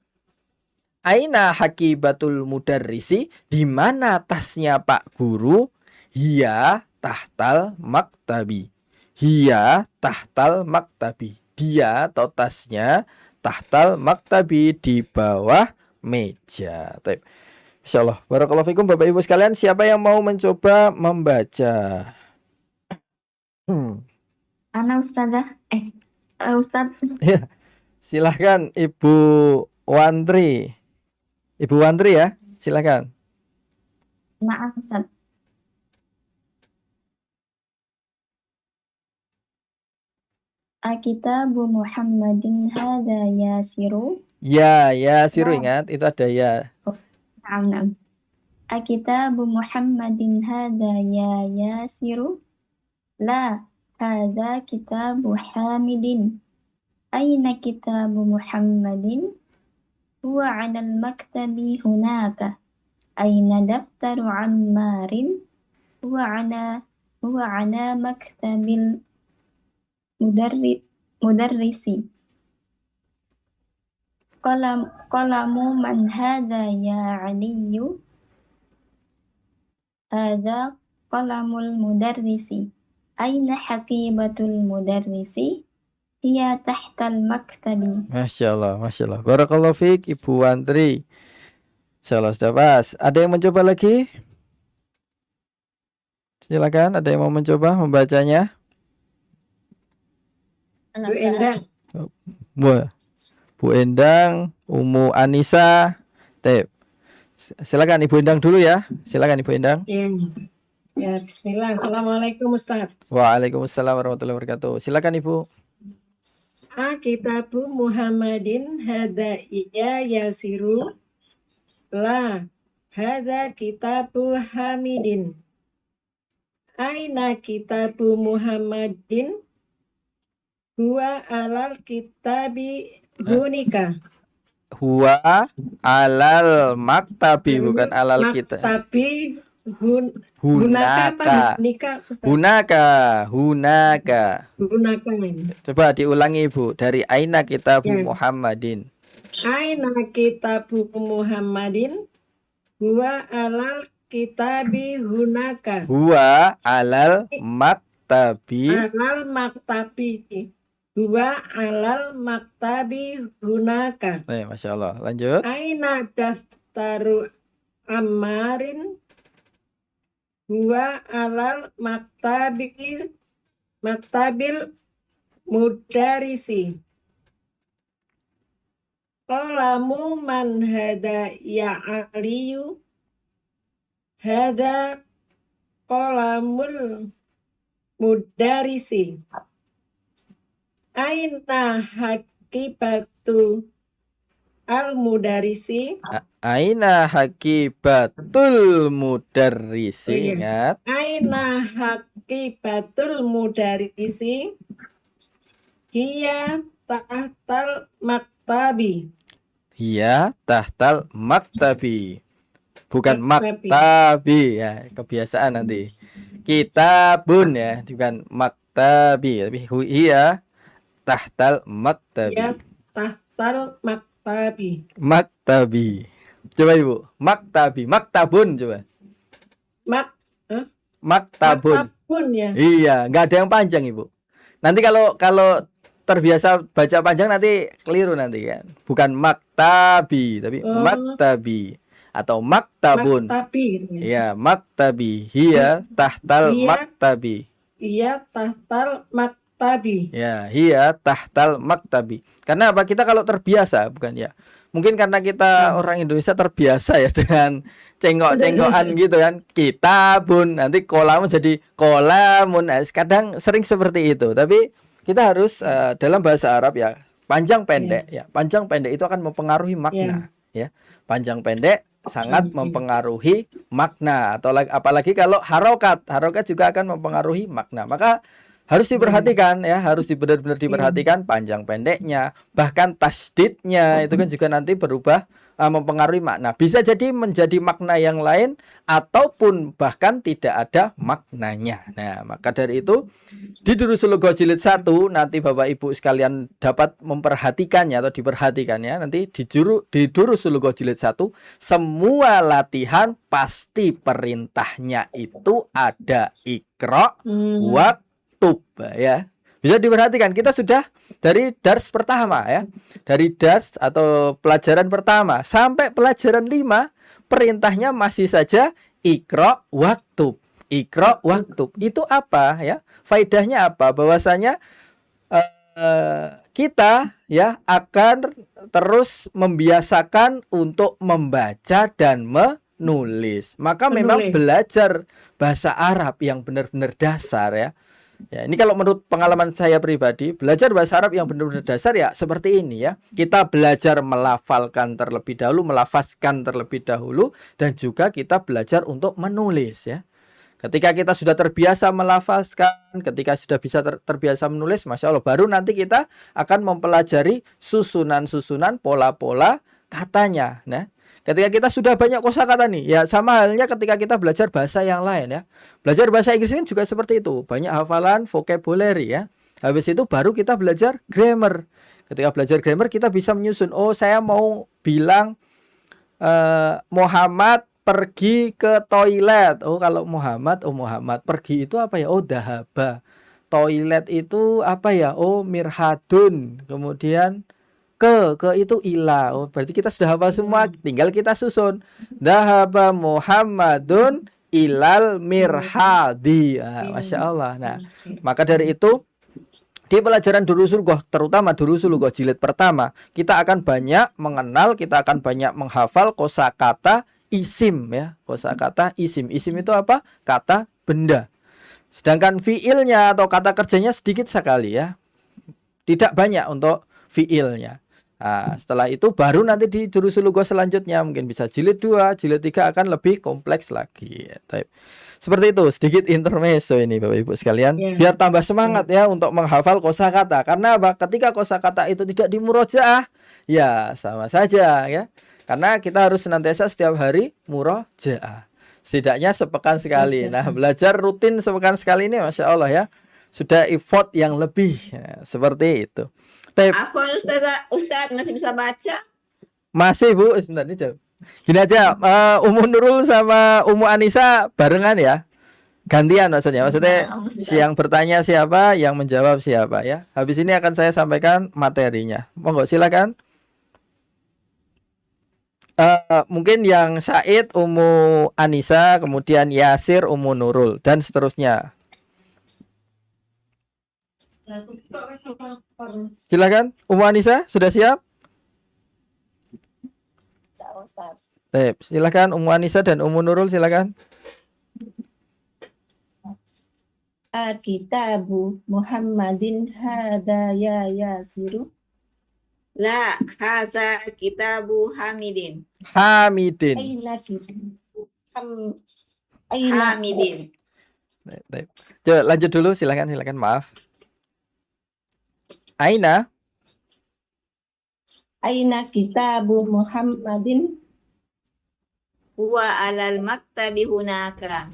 Aina hakibatul mudarrisi? Di mana tasnya Pak Guru? Hiya tahtal maktabi. Hiya tahtal maktabi. Dia atau tasnya tahtal maktabi, di bawah meja. Baik. Insyaallah. Barakallahu fikum Bapak Ibu sekalian. Siapa yang mau mencoba membaca? Ana Ustazah. Ustaz. Ya. Silahkan Ibu Wandri. Ibu Wandri ya, silakan. Maaf Ustaz. Akitabu Muhammadin hada Yasiru. Ya siru Ya. ingat itu ada ya. نعم نعم أكتاب محمد هذا يا ياسر لا هذا كتاب حامد أين كتاب محمد هو على المكتب هناك أين دفتر عمار هو على مكتب المدرس قلم من هذا يا علي هذا قلم المدرس أين حقيبة المدرس هي تحت المكتب. Masya Allah. Barakallahu fiik Ibu Wantri. Insyaallah sudah pas. Ada yang mencoba lagi? Silakan, ada yang mau mencoba membacanya? Bu Endang. Bu Endang, Umu Anissa, Tep. Silakan Ibu Endang dulu ya. Silakan Ibu Endang. Ya, bismillah. Assalamualaikum Ustaz. Waalaikumsalam warahmatullahi wabarakatuh. Silakan Ibu. Kitabu Muhammadin hada iya yasiru la hada kitabu Hamidin. Aina kitabu Muhammadin huwa alal kitabi hunika. Huwa alal maktabi bukan alal kita. Maktabi hunaka apa hunika Ustaz? Hunaka. Coba diulangi Ibu dari aina kitabu Ya. Muhammadin. Aina kitabu Muhammadin huwa alal kitabi hunaka. Huwa alal maktabi. Alal maktabi. Huwa alal maktabi hunaka. Masya Allah. Lanjut. Aina daftaru Ammarin huwa alal maktabil mudarisi. Qalamu man hada ya aliyu hada qalamul mudarisi. Aina hakibatu al mudarisi. Aina hakibatul mudarrisi. Oh, iya. Ingat. Aina hakibatul mudarisi. Hiya tahtal maktabi. Hiya tahtal maktabi. Bukan Maktabi. maktabi ya, kebiasaan nanti. Kitabun ya, bukan maktabi, tapi hiya tahtal maktabi. Hiya tahtal maktabi. Maktabi. Coba Ibu, maktabi, maktabun coba. Maktabun. Maktabun ya. Iya, nggak ada yang panjang Ibu. Nanti kalau terbiasa baca panjang nanti keliru nanti kan. Bukan maktabi, tapi maktabi atau maktabun. Maktabi gitu ya. Iya, maktabi. Hiya tahtal Hiya- maktabi. Iya tahtal maktabi. Ya, hiya tahtal maktabi. Karena apa? Kita kalau terbiasa, bukan ya. Mungkin karena kita orang Indonesia terbiasa ya dengan cengkok-cengkokan gitu kan. Kitabun, nanti kolamun jadi kolamun. Kadang sering seperti itu. Tapi kita harus dalam bahasa Arab ya, panjang pendek ya. Panjang pendek itu akan mempengaruhi makna ya. Panjang pendek sangat mempengaruhi makna atau apalagi kalau harokat juga akan mempengaruhi makna. Maka harus diperhatikan ya, harus benar-benar diperhatikan panjang pendeknya, bahkan tasdidnya itu kan juga nanti berubah mempengaruhi makna. Bisa jadi menjadi makna yang lain ataupun bahkan tidak ada maknanya. Nah, maka dari itu di Durusul Lughat jilid 1 nanti Bapak Ibu sekalian dapat memperhatikannya atau diperhatikannya nanti di Durusul Lughat jilid 1 semua latihan pasti perintahnya itu ada ikra waktub ya. Bisa diperhatikan kita sudah dari dars pertama ya. Dari dars atau pelajaran pertama sampai pelajaran 5 perintahnya masih saja ikra waktub. Ikra waktub. Itu apa ya? Faedahnya apa? Bahwasanya kita ya akan terus membiasakan untuk membaca dan menulis. Maka memang belajar bahasa Arab yang benar-benar dasar ya. Ya, ini kalau menurut pengalaman saya pribadi, belajar bahasa Arab yang benar-benar dasar ya seperti ini ya. Kita belajar melafalkan terlebih dahulu, melafazkan terlebih dahulu, dan juga kita belajar untuk menulis ya. Ketika kita sudah terbiasa melafazkan, ketika sudah bisa terbiasa menulis, Masya Allah, baru nanti kita akan mempelajari susunan-susunan, pola-pola katanya. Nah, ketika kita sudah banyak kosakata nih, ya sama halnya ketika kita belajar bahasa yang lain ya. Belajar bahasa Inggris ini juga seperti itu, banyak hafalan, vocabulary ya. Habis itu baru kita belajar grammar. Ketika belajar grammar kita bisa menyusun, oh saya mau bilang Muhammad pergi ke toilet. Oh kalau Muhammad, oh Muhammad pergi itu apa ya? Oh dahaba. Toilet itu apa ya? Oh mirhadun. Kemudian ke itu ila. Oh berarti kita sudah hafal semua, tinggal kita susun. Dahaba Muhammadun ilal mirhadi. Masya Allah. Nah, maka dari itu di pelajaran Durusul Lughah, terutama Durusul Lughah jilid pertama, kita akan banyak mengenal, kita akan banyak menghafal kosakata isim ya. Kosakata isim. Isim itu apa? Kata benda. Sedangkan fiilnya atau kata kerjanya sedikit sekali ya. Tidak banyak untuk fiilnya. Nah, setelah itu baru nanti di Durusul Lughah selanjutnya mungkin bisa jilid 2, jilid 3 akan lebih kompleks lagi. Seperti itu, sedikit intermezzo ini Bapak Ibu sekalian, biar tambah semangat ya untuk menghafal kosakata. Karena apa? Ketika kosakata itu tidak dimurojaah, ya sama saja ya. Karena kita harus senantiasa setiap hari murojaah. Setidaknya sepekan sekali. Nah, belajar rutin sepekan sekali ini Masya Allah ya. Sudah effort yang lebih ya, seperti itu. Afwan Ustaz masih bisa baca? Masih Bu, sebentar ini jauh. Gini aja, Ummu Nurul sama Ummu Anissa barengan ya. Gantian maksudnya. Maksudnya yang bertanya siapa, yang menjawab siapa ya. Habis ini akan saya sampaikan materinya. Monggo silakan. Mungkin yang Said, Ummu Anissa, kemudian Yasir, Ummu Nurul, dan seterusnya. Silakan, Ummu Anissa sudah siap? Silakan Ummu Anissa dan Ummu Nurul silakan. Kitabu Muhammadin hada ya Yasiru. La, hadza kitabu Hamidin. Hamidin. Hamidin. Coba lanjut dulu silakan maaf. Aina kitabu Muhammadin. Huwa alal maktabi hunaka.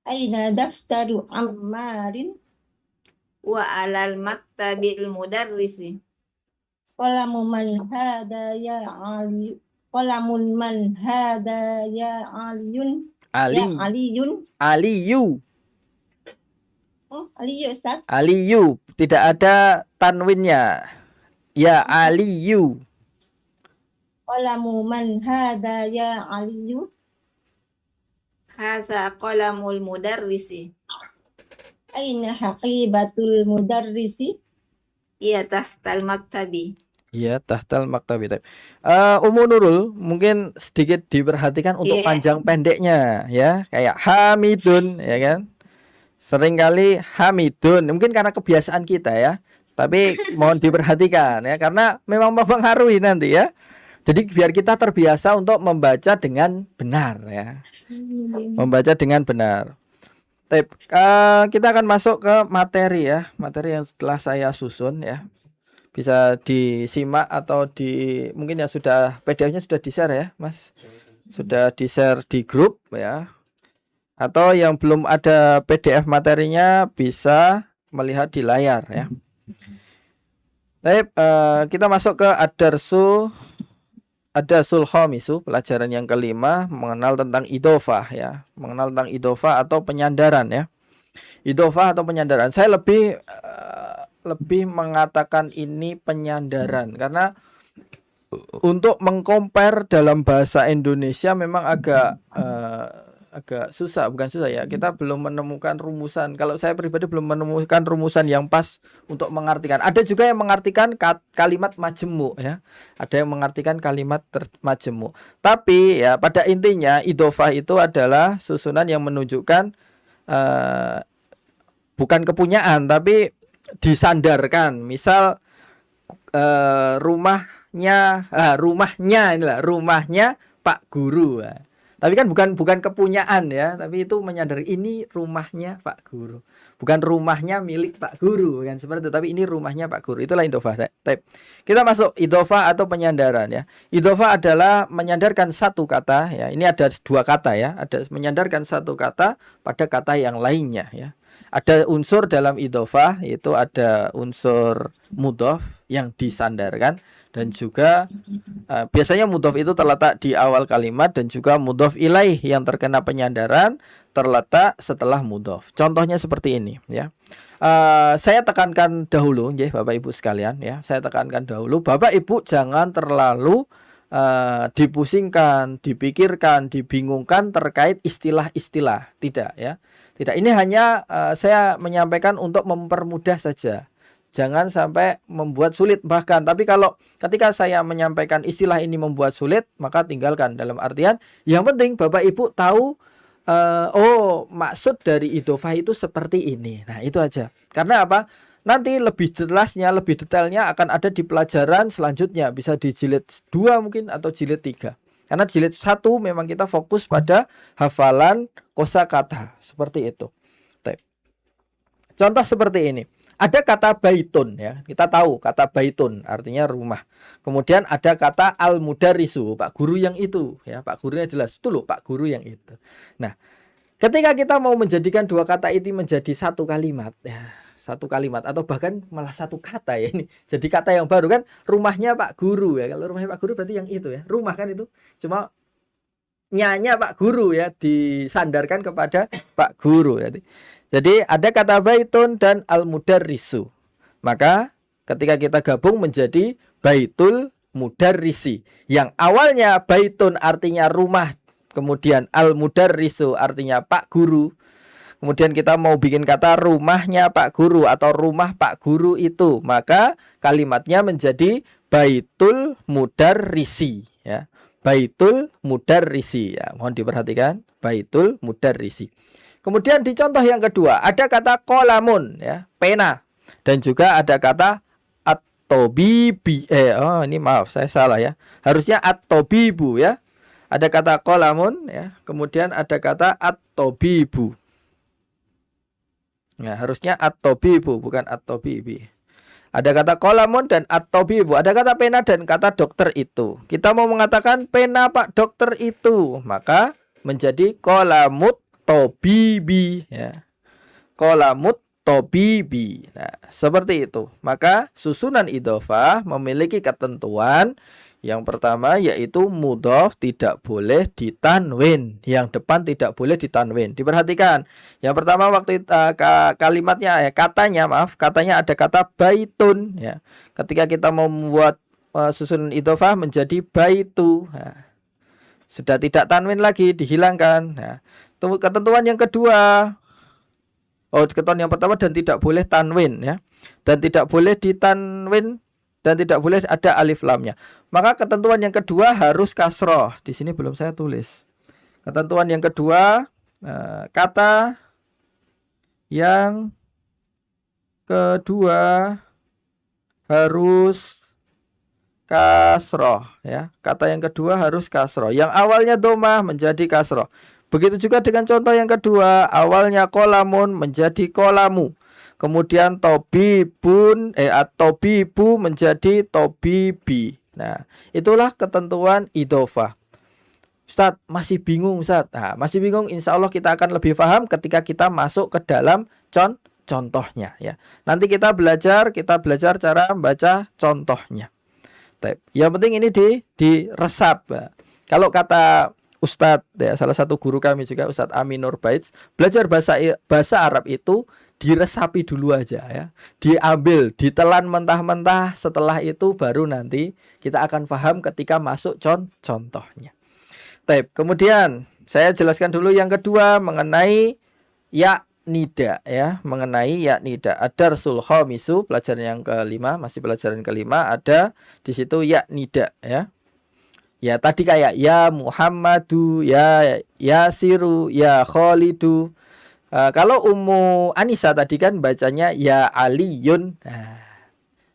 Aina daftaru Ammarin. Wa alal maktabil mudarrisi. Qalamu man hada ya Ali. Qalamun man hada ya Aliyun. Ali. Ya Aliyun. Aliyu. Oh, Aliyu Ustaz. Aliyu, tidak ada tanwinnya. Ya Aliyu. Qalamu man hada ya Aliyu. Hadza qalamul mudarrisi. Aina haqibatul mudarrisi. Iya tahtal maktabi. Iya, tahtal maktabi. Ummu Nurul mungkin sedikit diperhatikan untuk panjang pendeknya ya, kayak Hamidun ya kan. Seringkali Hamidun, mungkin karena kebiasaan kita ya. Tapi mohon diperhatikan ya, karena memang mempengaruhi nanti ya. Jadi biar kita terbiasa untuk membaca dengan benar ya. Membaca dengan benar. Kita akan masuk ke materi ya. Materi yang setelah saya susun ya. Bisa disimak atau mungkin ya sudah PDF-nya sudah di-share ya, Mas. Sudah di-share di grup ya. Atau yang belum ada PDF materinya bisa melihat di layar ya. Kita masuk ke Ad-Darsul Khamisu, pelajaran yang kelima, mengenal tentang idofah ya. Mengenal tentang idofah atau penyandaran ya. Idofah atau penyandaran. Saya lebih mengatakan ini penyandaran karena untuk mengcompare dalam bahasa Indonesia memang agak susah, bukan susah ya. Kita belum menemukan rumusan. Kalau saya pribadi belum menemukan rumusan yang pas untuk mengartikan. Ada juga yang mengartikan kalimat majemuk ya. Ada yang mengartikan kalimat majemuk. Tapi ya pada intinya idofah itu adalah susunan yang menunjukkan bukan kepunyaan tapi disandarkan. Misal rumahnya Pak Guru. Nah, tapi kan bukan kepunyaan ya, tapi itu menyadari ini rumahnya Pak Guru. Bukan rumahnya milik Pak Guru kan seperti itu, tapi ini rumahnya Pak Guru. Itulah idhofah. Kita masuk idhofah atau penyandaran ya. Idhofah adalah menyandarkan satu kata ya. Ini ada dua kata ya. Ada menyandarkan satu kata pada kata yang lainnya ya. Ada unsur dalam idhofah, yaitu ada unsur mudhof yang disandarkan, dan juga biasanya mudhof itu terletak di awal kalimat, dan juga mudhof ilaih yang terkena penyandaran terletak setelah mudhof. Contohnya seperti ini ya. Saya tekankan dahulu ya Bapak Ibu sekalian ya. Saya tekankan dahulu, Bapak Ibu jangan terlalu dipusingkan, dipikirkan, dibingungkan terkait istilah-istilah. Tidak ya. Tidak, ini hanya saya menyampaikan untuk mempermudah saja. Jangan sampai membuat sulit bahkan. Tapi kalau ketika saya menyampaikan istilah ini membuat sulit, maka tinggalkan. Dalam artian yang penting Bapak Ibu tahu maksud dari idhofah itu seperti ini. Nah, itu aja. Karena apa? Nanti lebih jelasnya, lebih detailnya akan ada di pelajaran selanjutnya. Bisa di jilid 2 mungkin atau jilid 3. Karena jilid 1 memang kita fokus pada hafalan kosakata seperti itu. Contoh seperti ini. Ada kata baitun ya. Kita tahu kata baitun artinya rumah. Kemudian ada kata al-mudarrisu, Pak Guru yang itu ya. Pak Gurunya jelas. Itu loh Pak Guru yang itu. Nah, ketika kita mau menjadikan dua kata ini menjadi satu kalimat ya. Satu kalimat atau bahkan malah satu kata ya, ini jadi kata yang baru kan, rumahnya Pak Guru ya. Kalau rumahnya Pak Guru berarti yang itu ya, rumah kan itu, cuma nyanya Pak Guru ya, disandarkan kepada Pak Guru ya. Jadi ada kata baitun dan al-mudarrisu, maka ketika kita gabung menjadi baitul mudarrisi, yang awalnya baitun artinya rumah, kemudian al-mudarrisu artinya Pak Guru. Kemudian kita mau bikin kata rumahnya Pak Guru atau rumah Pak Guru itu, maka kalimatnya menjadi baitul mudarrisi ya. Baitul mudarrisi ya. Mohon diperhatikan, baitul mudarrisi. Kemudian di contoh yang kedua ada kata qalamun ya, pena, dan juga ada kata at-tabibi. Ini maaf saya salah ya. Harusnya at-tabibu ya. Ada kata qalamun ya, kemudian ada kata at-tabibu. Ya, harusnya at-tabibu bukan at-tabibi. Ada kata qalamun dan at-tabibu. Ada kata pena dan kata dokter itu. Kita mau mengatakan pena Pak dokter itu, maka menjadi qalamut tabibi ya. Qalamut tabibi. Nah, seperti itu. Maka susunan idhofah memiliki ketentuan. Yang pertama yaitu mudhof tidak boleh ditanwin. Yang depan tidak boleh ditanwin. Diperhatikan. Yang pertama waktu kalimatnya katanya ada kata baitun ya. Ketika kita mau membuat susunan idhofah menjadi baitu. Nah, sudah tidak tanwin lagi, dihilangkan. Nah, ketentuan yang kedua. Ketentuan yang pertama dan tidak boleh tanwin ya. Dan tidak boleh ditanwin. Dan tidak boleh ada alif lamnya. Maka ketentuan yang kedua harus kasroh. Di sini belum saya tulis. Ketentuan yang kedua, kata yang kedua harus kasroh ya. Kata yang kedua harus kasroh. Yang awalnya domah menjadi kasroh. Begitu juga dengan contoh yang kedua, awalnya kolamun menjadi kolamu. Kemudian tobibun at-tobibu menjadi tobibi. Nah, itulah ketentuan idhofah. Ustadz, masih bingung Ustadz? Nah, masih bingung, insya Allah kita akan lebih paham ketika kita masuk ke dalam contohnya ya. Nanti kita belajar cara membaca contohnya. Yang penting ini diresap. Kalau kata Ustadz ya, salah satu guru kami juga Ustadz Amin Nur Baits, belajar bahasa Arab itu diresapi dulu aja ya. Diambil, ditelan mentah-mentah, setelah itu baru nanti kita akan paham ketika masuk contohnya. Kemudian saya jelaskan dulu yang kedua mengenai ya nida ya, mengenai ya nida. Ad-darsul khamisu, pelajaran yang kelima, masih pelajaran kelima, ada di situ ya nida ya. Ya tadi kayak ya Muhammadu, ya Yasiru, ya Khalidu. Kalau Ummu Anisa tadi kan bacanya ya Aliyun. Nah,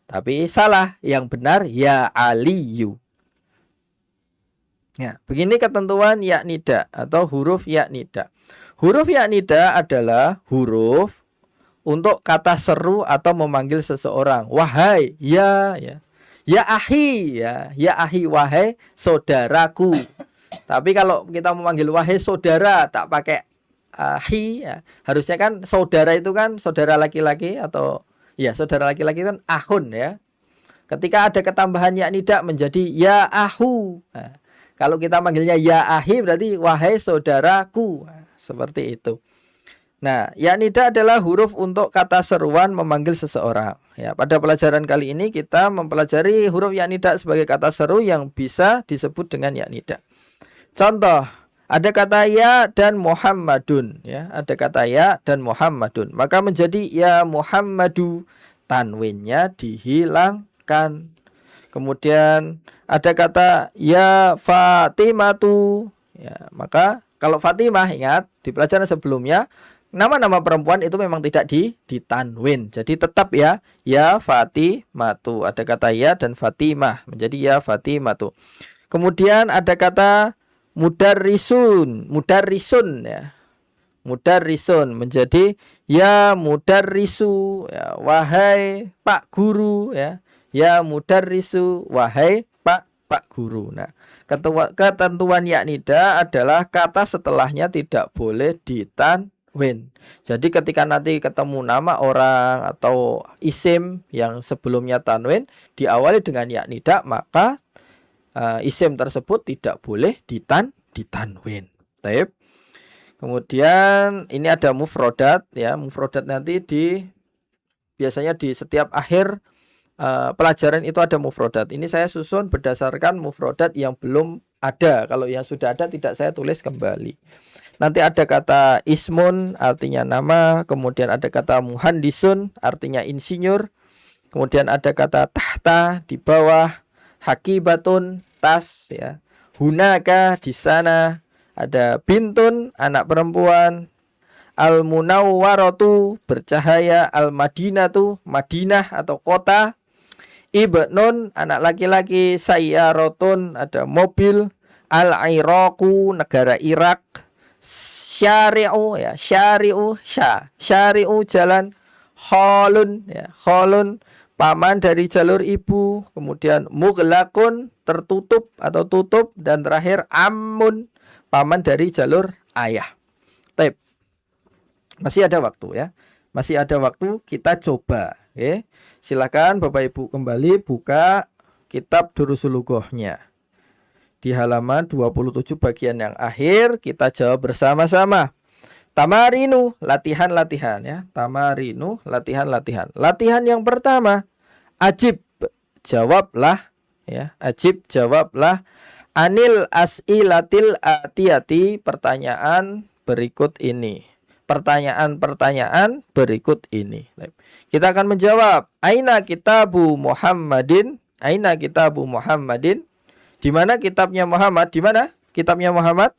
tapi salah, yang benar ya Aliyu. Ya, begini ketentuan ya nida atau huruf ya nida. Huruf ya nida adalah huruf untuk kata seru atau memanggil seseorang. Wahai, ya, ya. Ya ahi, ya ahi, wahai saudaraku. Tapi kalau kita memanggil wahai saudara tak pakai ahi, ya. Harusnya kan saudara itu kan saudara laki-laki atau ya saudara laki-laki kan ahun ya. Ketika ada ketambahan ya nida menjadi ya ahu. Nah, kalau kita manggilnya ya ahi berarti wahai saudaraku. Nah, seperti itu. Nah, ya nida adalah huruf untuk kata seruan memanggil seseorang. Ya, pada pelajaran kali ini kita mempelajari huruf ya nida sebagai kata seru yang bisa disebut dengan ya nida. Contoh, ada kata ya dan Muhammadun, ya, ada kata ya dan Muhammadun. Maka menjadi ya Muhammadu, tanwinnya dihilangkan. Kemudian ada kata ya Fatimatu, ya, maka kalau Fatimah, ingat di pelajaran sebelumnya nama-nama perempuan itu memang tidak ditanwin. Jadi tetap ya Fatimatu. Ada kata ya dan Fatimah menjadi ya Fatimatu. Kemudian ada kata mudarrisun ya. Mudarrisun menjadi ya mudarrisu, ya, wahai Pak Guru, ya. Ya mudarrisu, wahai Pak Guru. Nah, ketentuan ya nida adalah kata setelahnya tidak boleh ditanwin. Jadi ketika nanti ketemu nama orang atau isim yang sebelumnya tanwin diawali dengan ya nida, maka isim tersebut tidak boleh ditanwin. Taib. Kemudian ini ada mufrodat, ya. Mufrodat nanti biasanya di setiap akhir pelajaran itu ada mufrodat. Ini saya susun berdasarkan mufrodat yang belum ada. Kalau yang sudah ada tidak saya tulis kembali. Nanti ada kata ismun artinya nama, kemudian ada kata muhandisun artinya insinyur, kemudian ada kata tahta di bawah, hakibatun tas, ya. Hunaka di sana, ada bintun anak perempuan, al-munawwaratu bercahaya, al-madinatu Madinah atau kota, ibnun anak laki-laki, sayyarotun ada mobil, al-Iraqu negara Irak, syari'u ya syari'u jalan, kholun ya kholun paman dari jalur ibu, kemudian mughlaqun tertutup atau tutup, dan terakhir amun paman dari jalur ayah. Taib. Masih ada waktu ya. Masih ada waktu, kita coba. Oke. Silakan Bapak Ibu kembali buka kitab Durusul Lughohnya. Di halaman 27 bagian yang akhir kita jawab bersama-sama. Tamarinu, latihan-latihan ya. Tamarinu, latihan-latihan. Latihan yang pertama, ajib, jawablah ya. Ajib, jawablah anil as'ilatil atiyati, pertanyaan berikut ini. Pertanyaan-pertanyaan berikut ini. Kita akan menjawab. Aina kitabu Muhammadin? Aina kitabu Muhammadin? Di mana kitabnya Muhammad? Di mana kitabnya Muhammad?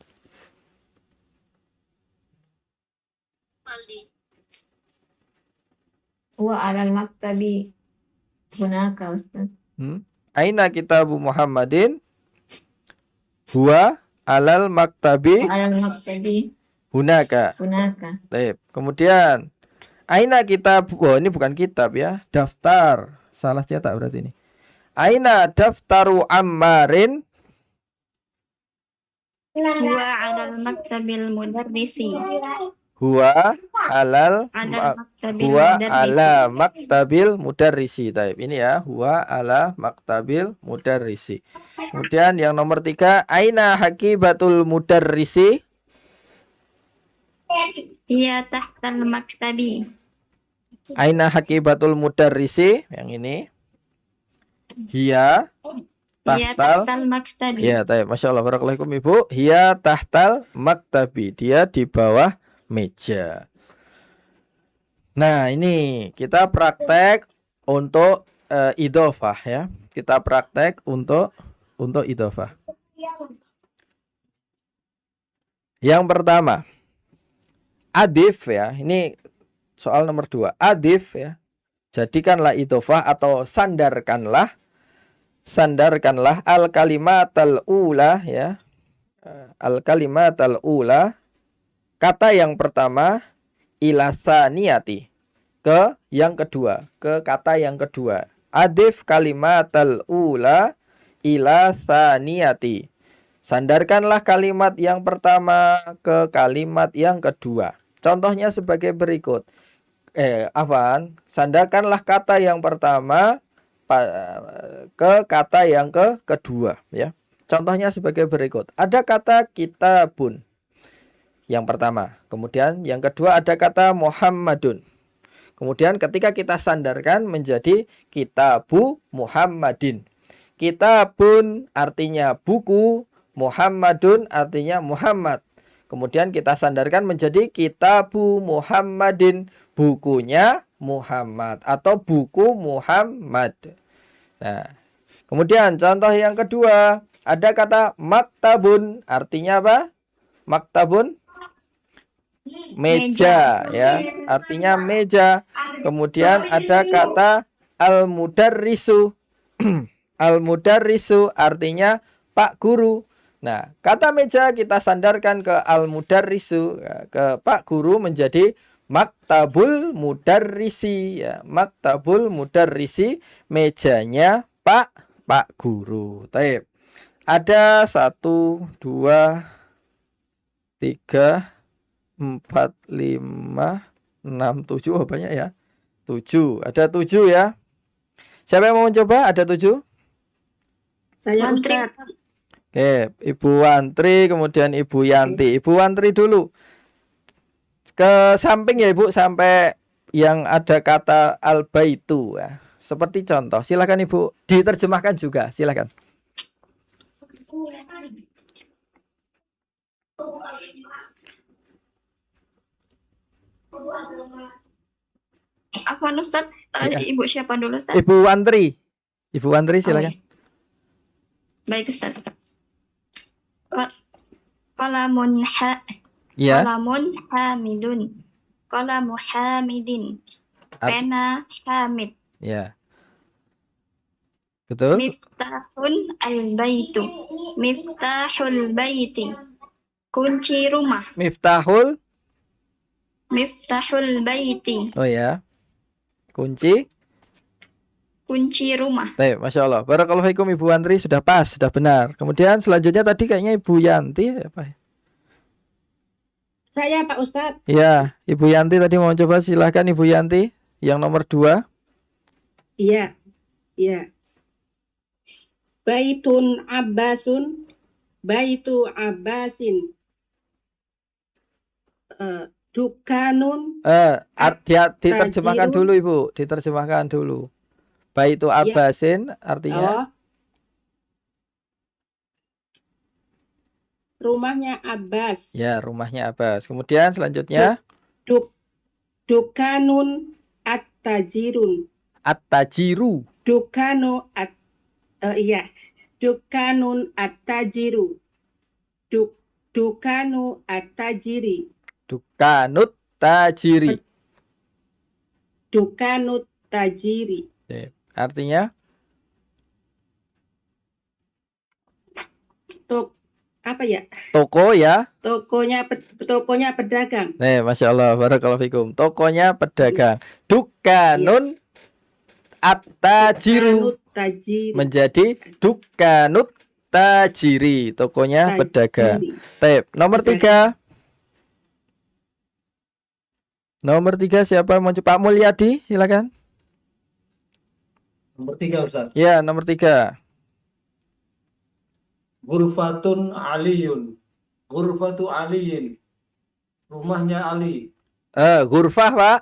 Wa alal maktabi hunaka Ustaz. Aina kitabu Muhammadin? Huwa alal maktabi Alal maktabi hunaka. Baik. Kemudian aina kitab, ini bukan kitab ya, daftar. Salah cetak berarti ini. Aina daftaru Ammarin? Huwa alal maktabil mudarrisi. Huwa alal Maktabil huwa mudarrisi. ala maktabil mudarrisi. Taib. Ini ya, huwa ala maktabil mudarrisi. Kemudian yang nomor 3, aina hakibatul mudarrisi? Hiya tahtal maktabi. Aina hakibatul mudarrisi? Yang ini. Hiya Hiya tahtal. tahtal maktabi. Ya, taib. Masya Allah, barakallahu Ibu. Hiya tahtal maktabi. Dia di bawah meja. Nah, ini kita praktek untuk idhofah ya. Kita praktek untuk idhofah. Yang pertama, Adif ya. Ini soal nomor 2. Adif ya. Jadikanlah idhofah atau sandarkanlah al kalimatal ula ya. Al kalimatal ula, kata yang pertama, ila saniyati, ke yang kedua, ke kata yang kedua. Adif kalimatal ula ila saniyati. Sandarkanlah kalimat yang pertama ke kalimat yang kedua. Contohnya sebagai berikut. Sandarkanlah kata yang pertama ke kata yang kedua ya. Contohnya sebagai berikut. Ada kata kitabun yang pertama. Kemudian yang kedua ada kata Muhammadun. Kemudian ketika kita sandarkan menjadi kitabu Muhammadin. Kitabun artinya buku, Muhammadun artinya Muhammad. Kemudian kita sandarkan menjadi kitabu Muhammadin, bukunya Muhammad atau buku Muhammad. Nah, kemudian contoh yang kedua, ada kata maktabun, artinya apa? Maktabun meja ya, artinya meja. Kemudian ada kata al-mudarrisu. Al-mudarrisu artinya Pak Guru. Nah, kata meja kita sandarkan ke al-mudarrisu, ya, ke Pak Guru menjadi maktabul mudarrisi ya. Maktabul mudarrisi, mejanya Pak Guru. Taib. Ada 1, 2, 3, 4, 5, 6, 7. Oh, banyak ya. 7. Ada 7 ya. Siapa yang mau mencoba? Ada 7? Saya Mantri. Ustaz. Oke, Ibu Wantri, kemudian Ibu Yanti. Ibu Wantri dulu. Ke samping ya Ibu, sampai yang ada kata al-baitu ya. Seperti contoh. Silakan Ibu, diterjemahkan juga. Silakan. Afwan Ustaz, Iya. Ibu siapa dulu Ustaz? Ibu Wantri. Ibu Wantri silakan. Baik Ustaz. Qalamun Iya. Qalamun hamidun. Qalamu hamidin. Pena hamid. Ya. Betul? Miftahun al-baitu. Miftahul baiti. Kunci rumah. Miftahul. Miftahul baiti. Oh ya. Kunci. Kunci rumah. Baik, Masya Allah. Barakallahu fikum Ibu Wantri, sudah pas, sudah benar. Kemudian selanjutnya tadi kayaknya Ibu Yanti apa? Saya Pak Ustadz. Ya, Ibu Yanti tadi mau coba, silahkan Ibu Yanti. Yang nomor 2. Iya. Iya. Baitun Abbasun. Baitu Abbasin. Dukanun. Diterjemahkan Tajirun. dulu Ibu, diterjemahkan dulu. Baitu Abbasin artinya Oh. Rumahnya Abbas. ya, rumahnya Abbas. Kemudian selanjutnya Dukanun at-tajirun. At-tajiru. Dukanun at-tajiru. Dukanu at-tajiri. Dukanut tajiri. Dukanut tajiri. Oke, artinya Apa ya? toko ya. Tokonya pedagang. Masya Allah, barakallahu fikum. Tokonya pedagang. Dukanun at-tajiru Dukanut tajiri. menjadi dukanut tajiri, tokonya pedagang. Baik, nomor 3. Nomor 3 siapa mau coba? Pak Mulyadi, silakan. Nomor 3 Ustaz. Ya, nomor 3. Ghurfatun Aliyun. Ghurfatu Aliyin. Rumahnya Ali. Ghurfah, Pak.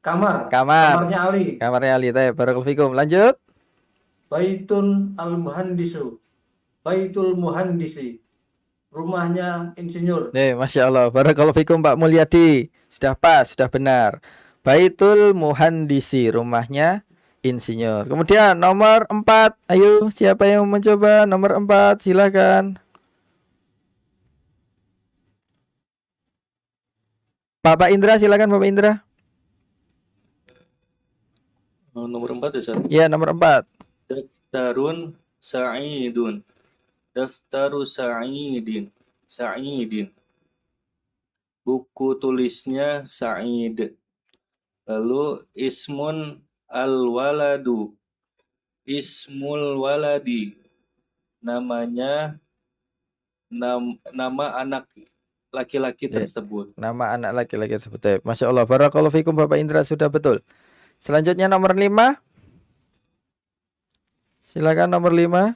Kamar. Kamar. Kamarnya Ali. Kamarnya Ali. Barakallahu fikum. Lanjut. Baitun al-muhandisu. Baitul muhandisi. Rumahnya insinyur. Masya Allah. Barakallahu fikum Pak Mulyadi. Sudah pas, sudah benar. Baitul muhandisi, rumahnya insinyur. Kemudian nomor 4. Ayo, siapa yang mencoba? Nomor 4, silakan. Bapak Indra, silakan Bapak Indra. Nomor 4 ya, Ustaz. Ya, nomor 4. Daftarun sa'idun. Daftaru sa'idin. Buku tulisnya Sa'id. Lalu ismun al-waladu. Ismul waladi. Namanya nama anak laki-laki Ya. tersebut. Nama anak laki-laki tersebut. Masya Allah, barakallahu fikum Bapak Indra, sudah betul. Selanjutnya nomor 5. Silakan nomor 5.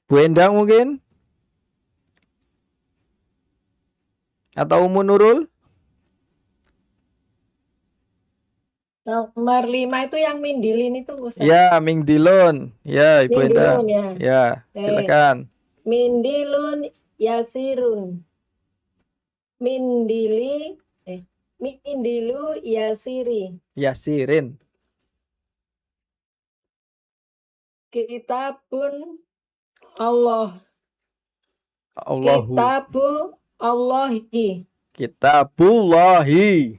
Bu Endang mungkin? Atau Umu Nurul? Nomor 5 itu yang mindilin itu Ustaz. Ya, Mingdilun. Ya, Ibu Endang. Mindilun ya. Ya, silakan. Mindilun yasirun. Mindilu yasiri. Yasirin. Kitabun Allah. Allahu. Kitabu Allahi. Kitabullahi.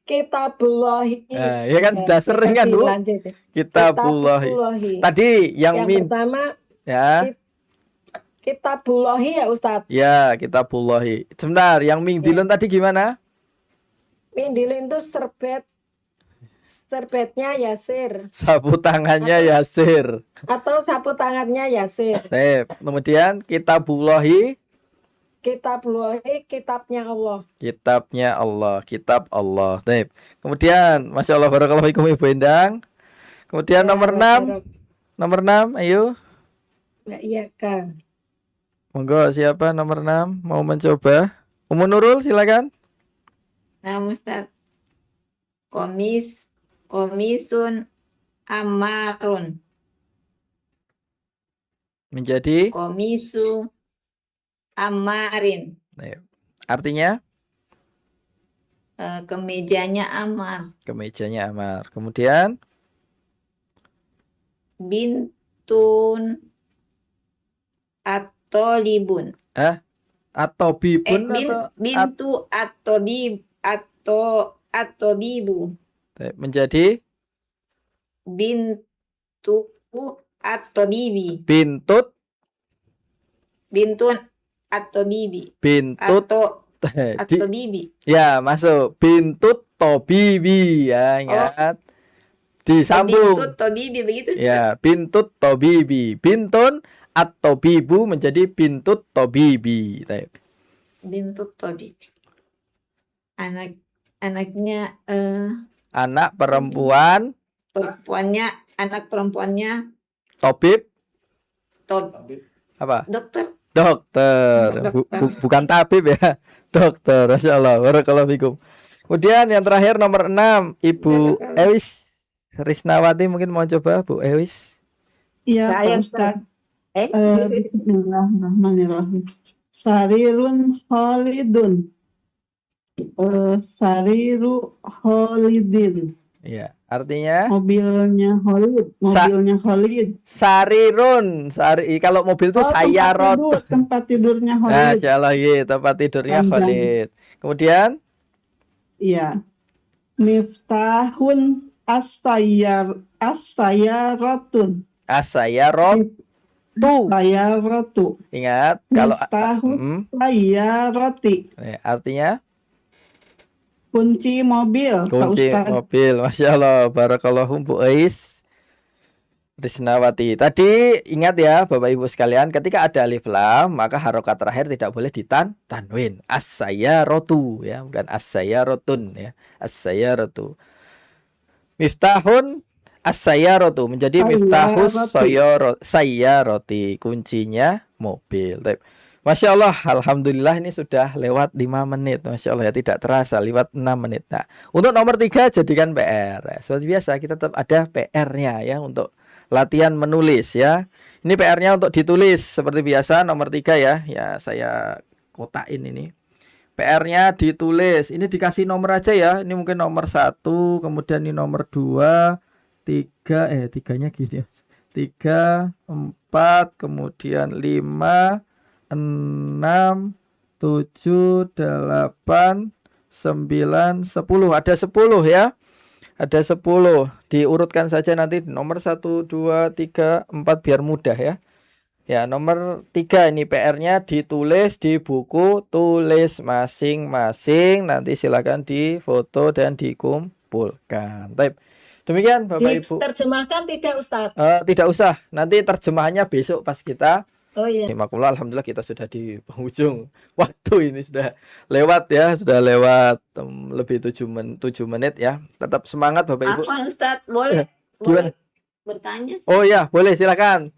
Kitabullahi. Nah, ya kan sudah sering kan, Bu? Dilanjut. Kitabullahi. Kitabullahi. Tadi yang pertama ya. Kitabullahi ya Ustadz. Ya, Kitabullahi. Sebentar, yang Mingdilun tadi gimana? Mindilin itu serbetnya Yasir Sapu tangannya Yasir. atau sapu tangannya Yasir. Kemudian Kitabullahi. Kitabullahi, kitabnya Allah. Kitabnya Allah, kitab Allah. Kemudian, Masya Allah, barakallahu fikum Ibu Endang. Kemudian nomor 6. Nomor 6, ayo. Mbak Iyaka. Monggo, siapa nomor 6 mau mencoba? Umu Nurul, silakan. Nah, Ustaz. Komisun amarun. Menjadi Komisu amarin. artinya Kemejanya amar. kemejanya Amar. Kemudian Bintun atolibun. atau bibun atau Bintu atobibu. menjadi Bintu atobibi. bintut Bintun atobibi. bintut Atobibi. ya, masuk bintut tobibi ya, ingat. Disambung. Bintut tobibi begitu. Ya, bintut tobibi. Bintun atau bibu menjadi bintut tobibi. Bintut tobibi. Anaknya Anak perempuan anak perempuannya tobib Tabib. apa? Dokter. Dokter. Bukan tabib ya. Dokter. Masya Allah. Barakallahu fikum. Kemudian yang terakhir nomor 6, Ibu Ewis Risnawati mungkin mau coba, Bu Ewis. Iya, Saya, Pak Ustadz. Eh, Bismillahirrahmanirrahim. Sarirun Khalidun. Sariru Khalidin. Ya, artinya Mobilnya Khalid. sarirun. Kalau mobil itu sayarot. Tempat tidurnya Nah, Khalid. insyaallah ya, tempat tidurnya Khalid. Kemudian Iya. Miftahun as-sayaratun. Sayaratu. Ingat kalau Miftahun sayarati. artinya Kunci mobil, Pak kunci Ustadz. mobil. Masya Allah, barakallahu Bu Ais Risnawati. Tadi ingat ya Bapak Ibu sekalian, ketika ada alif lam maka harokat terakhir tidak boleh tanwin. As-sayyaratu ya, bukan as-sayyarotun ya. As-sayyaratu. Miftahun as-sayyaratu menjadi miftahus sayyarati, kuncinya mobil. Masya Allah, alhamdulillah ini sudah lewat 5 menit. Masya Allah ya, tidak terasa lewat 6 menit. Nah, untuk nomor 3 jadikan PR. Seperti biasa kita tetap ada PR-nya ya untuk latihan menulis ya. Ini PR-nya untuk ditulis seperti biasa nomor 3 ya. Ya, saya kotakin ini. PR-nya ditulis. Ini dikasih nomor aja ya. Ini mungkin nomor 1, kemudian ini nomor 2, 3, 3-nya gini. 3, 4, kemudian 5, 6, 7, 8, 9, 10. Ada 10 ya. Ada 10. Diurutkan saja nanti nomor 1, 2, 3, 4 biar mudah ya. Ya, nomor 3 ini PR-nya ditulis di buku tulis masing-masing. Nanti silakan difoto dan dikumpulkan. Baik. Demikian Bapak Ibu. Diterjemahkan tidak Ustadz? Tidak usah. Nanti terjemahannya besok pas kita. Oh iya. Alhamdulillah kita sudah di penghujung waktu ini, sudah lewat ya, sudah lewat lebih 7 menit ya. Tetap semangat Bapak Ibu. Afwan Ustadz, boleh bertanya? Oh ya, boleh silakan.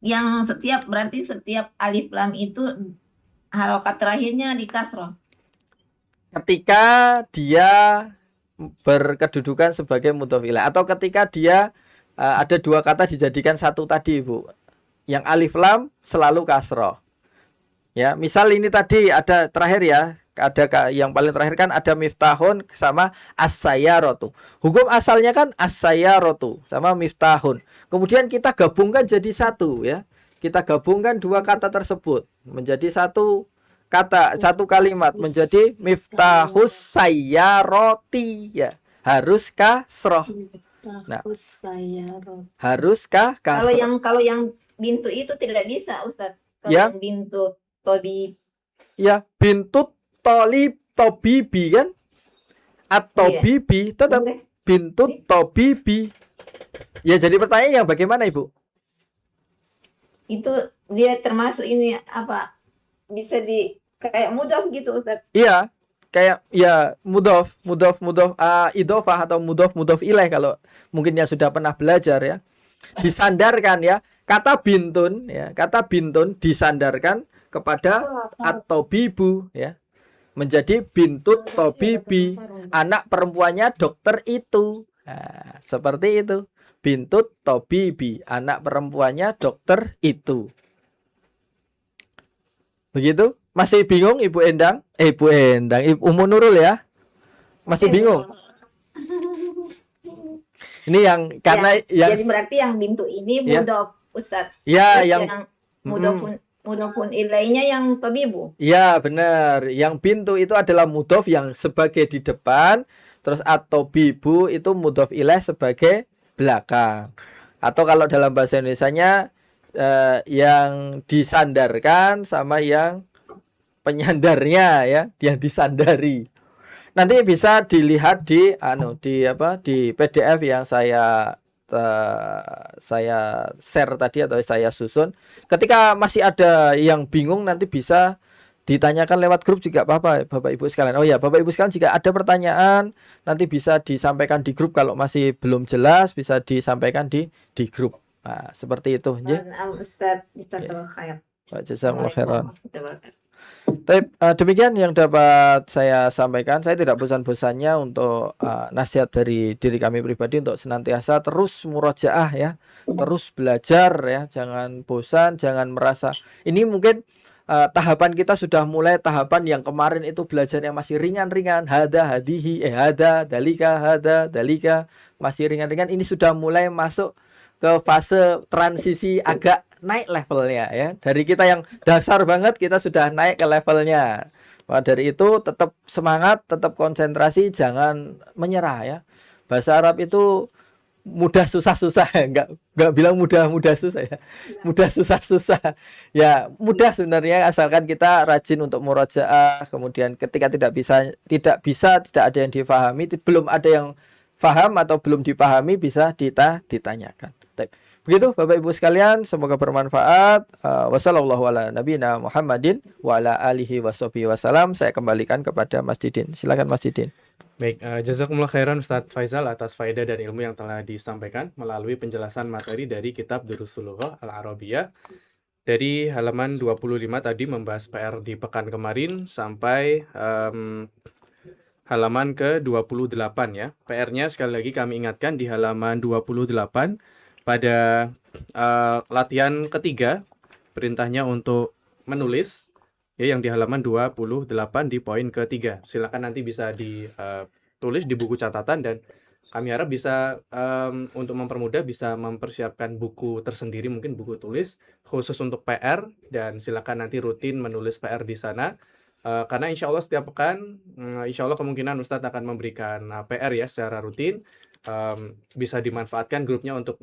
Yang berarti setiap alif lam itu harokat terakhirnya di kasroh. Ketika dia berkedudukan sebagai mudhof ilaih atau ketika dia ada dua kata dijadikan satu tadi, Ibu. Yang alif lam selalu kasroh. Ya, misal ini tadi ada terakhir ya, ada yang paling terakhir kan ada miftahun sama as-sayyaratu. Hukum asalnya kan as-sayyaratu sama miftahun. Kemudian kita gabungkan jadi satu ya. Kita gabungkan dua kata tersebut menjadi satu kata, satu kalimat menjadi miftahus sayyarati ya. Harus kasroh. Nah, haruskah kasroh? Kalau yang bintu itu tidak bisa Ustadz. Kalau Ya. yang bintu tobi. Ya, bintut tobibi kan? Atau Iya. bibi tetap Boleh. bintut tobibi. Ya, jadi pertanyaan yang bagaimana Ibu? Itu dia termasuk ini apa? Bisa kayak mudhof gitu Ustadz. Iya, kayak ya mudhof idhofah atau mudhof ilaih kalau mungkin ya sudah pernah belajar ya. Disandarkan ya. Kata bintun ya, kata bintun disandarkan kepada at-tobibu ya. Menjadi bintut tobibi, anak perempuannya dokter itu. Nah, seperti itu. Bintut tobibi, anak perempuannya dokter itu. Begitu? Masih bingung Ibu Endang? Ibu Endang, Ibu Umu Nurul ya? Masih bingung? Ini yang karena yang Jadi berarti yang bintu ini Ya. mudhof Ustadz. Ya, Terus yang mudhofun ilainya yang tobibu. ya benar. Yang bintu itu adalah mudhof yang sebagai di depan, terus atau bibu itu mudhof ilaih sebagai belakang. Atau kalau dalam bahasa Indonesianya yang disandarkan sama yang penyandarnya ya, yang disandari. Nanti bisa dilihat di PDF yang saya share tadi atau saya susun. Ketika masih ada yang bingung nanti bisa ditanyakan lewat grup juga apa-apa Bapak Ibu sekalian. Oh ya, Bapak Ibu sekalian jika ada pertanyaan nanti bisa disampaikan di grup, kalau masih belum jelas bisa disampaikan di grup. Nah, seperti itu, nggih. Ustadz, jazakallahu khair. Jazakumullah khairan. Assalamualaikum. Demikian yang dapat saya sampaikan. Saya tidak bosan-bosannya untuk nasihat dari diri kami pribadi untuk senantiasa terus murojaah ya, terus belajar ya, jangan bosan, jangan merasa ini mungkin tahapan kita sudah mulai tahapan yang kemarin itu belajarnya masih ringan-ringan, hada dalika masih ringan-ringan. Ini sudah mulai masuk ke fase transisi agak naik levelnya ya. Dari kita yang dasar banget kita sudah naik ke levelnya. Maka dari itu tetap semangat, tetap konsentrasi, jangan menyerah ya. Bahasa Arab itu mudah susah-susah, enggak bilang mudah susah ya. Mudah susah-susah. Ya, mudah sebenarnya asalkan kita rajin untuk murojaah, kemudian ketika tidak ada yang difahami, belum ada yang faham atau belum dipahami bisa ditanyakan. Begitu Bapak Ibu sekalian, semoga bermanfaat. Wassallallahu ala nabiyina Muhammadin wa ala alihi washabihi wasallam. Saya kembalikan kepada Mas Didin. Silakan Mas Didin. Baik, jazakumullah khairan Ustadz Faizal atas faedah dan ilmu yang telah disampaikan melalui penjelasan materi dari kitab Durusul Lughah Al-Arabiyah. Dari halaman 25 tadi membahas PR di pekan kemarin sampai halaman ke-28 ya. PR-nya sekali lagi kami ingatkan di halaman 28 pada latihan ketiga, perintahnya untuk menulis ya, yang di halaman 28 di poin ketiga. Silakan nanti bisa ditulis di buku catatan dan kami harap bisa untuk mempermudah bisa mempersiapkan buku tersendiri, mungkin buku tulis khusus untuk PR, dan silakan nanti rutin menulis PR di sana. Karena insya Allah setiap pekan, insya Allah kemungkinan Ustadz akan memberikan PR ya secara rutin. Bisa dimanfaatkan grupnya untuk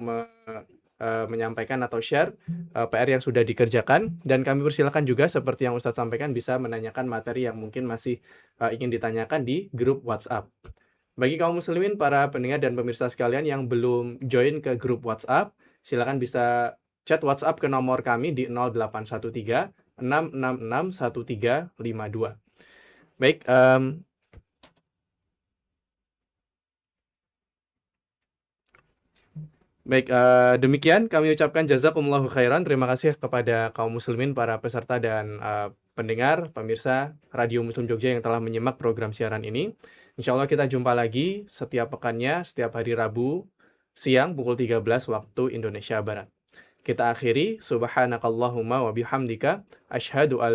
menyampaikan atau share PR yang sudah dikerjakan, dan kami persilakan juga seperti yang Ustadz sampaikan bisa menanyakan materi yang mungkin masih ingin ditanyakan di grup WhatsApp. Bagi kaum muslimin, para pendengar dan pemirsa sekalian yang belum join ke grup WhatsApp, silakan bisa chat WhatsApp ke nomor kami di 0813 666 1352. Baik, demikian kami ucapkan jazakumullahu khairan. Terima kasih kepada kaum muslimin, para peserta dan pendengar, pemirsa Radio Muslim Jogja yang telah menyimak program siaran ini. Insya Allah kita jumpa lagi setiap pekannya, setiap hari Rabu siang pukul 13 waktu Indonesia Barat. Kita akhiri, subhanakallahumma wa bihamdika, asyhadu an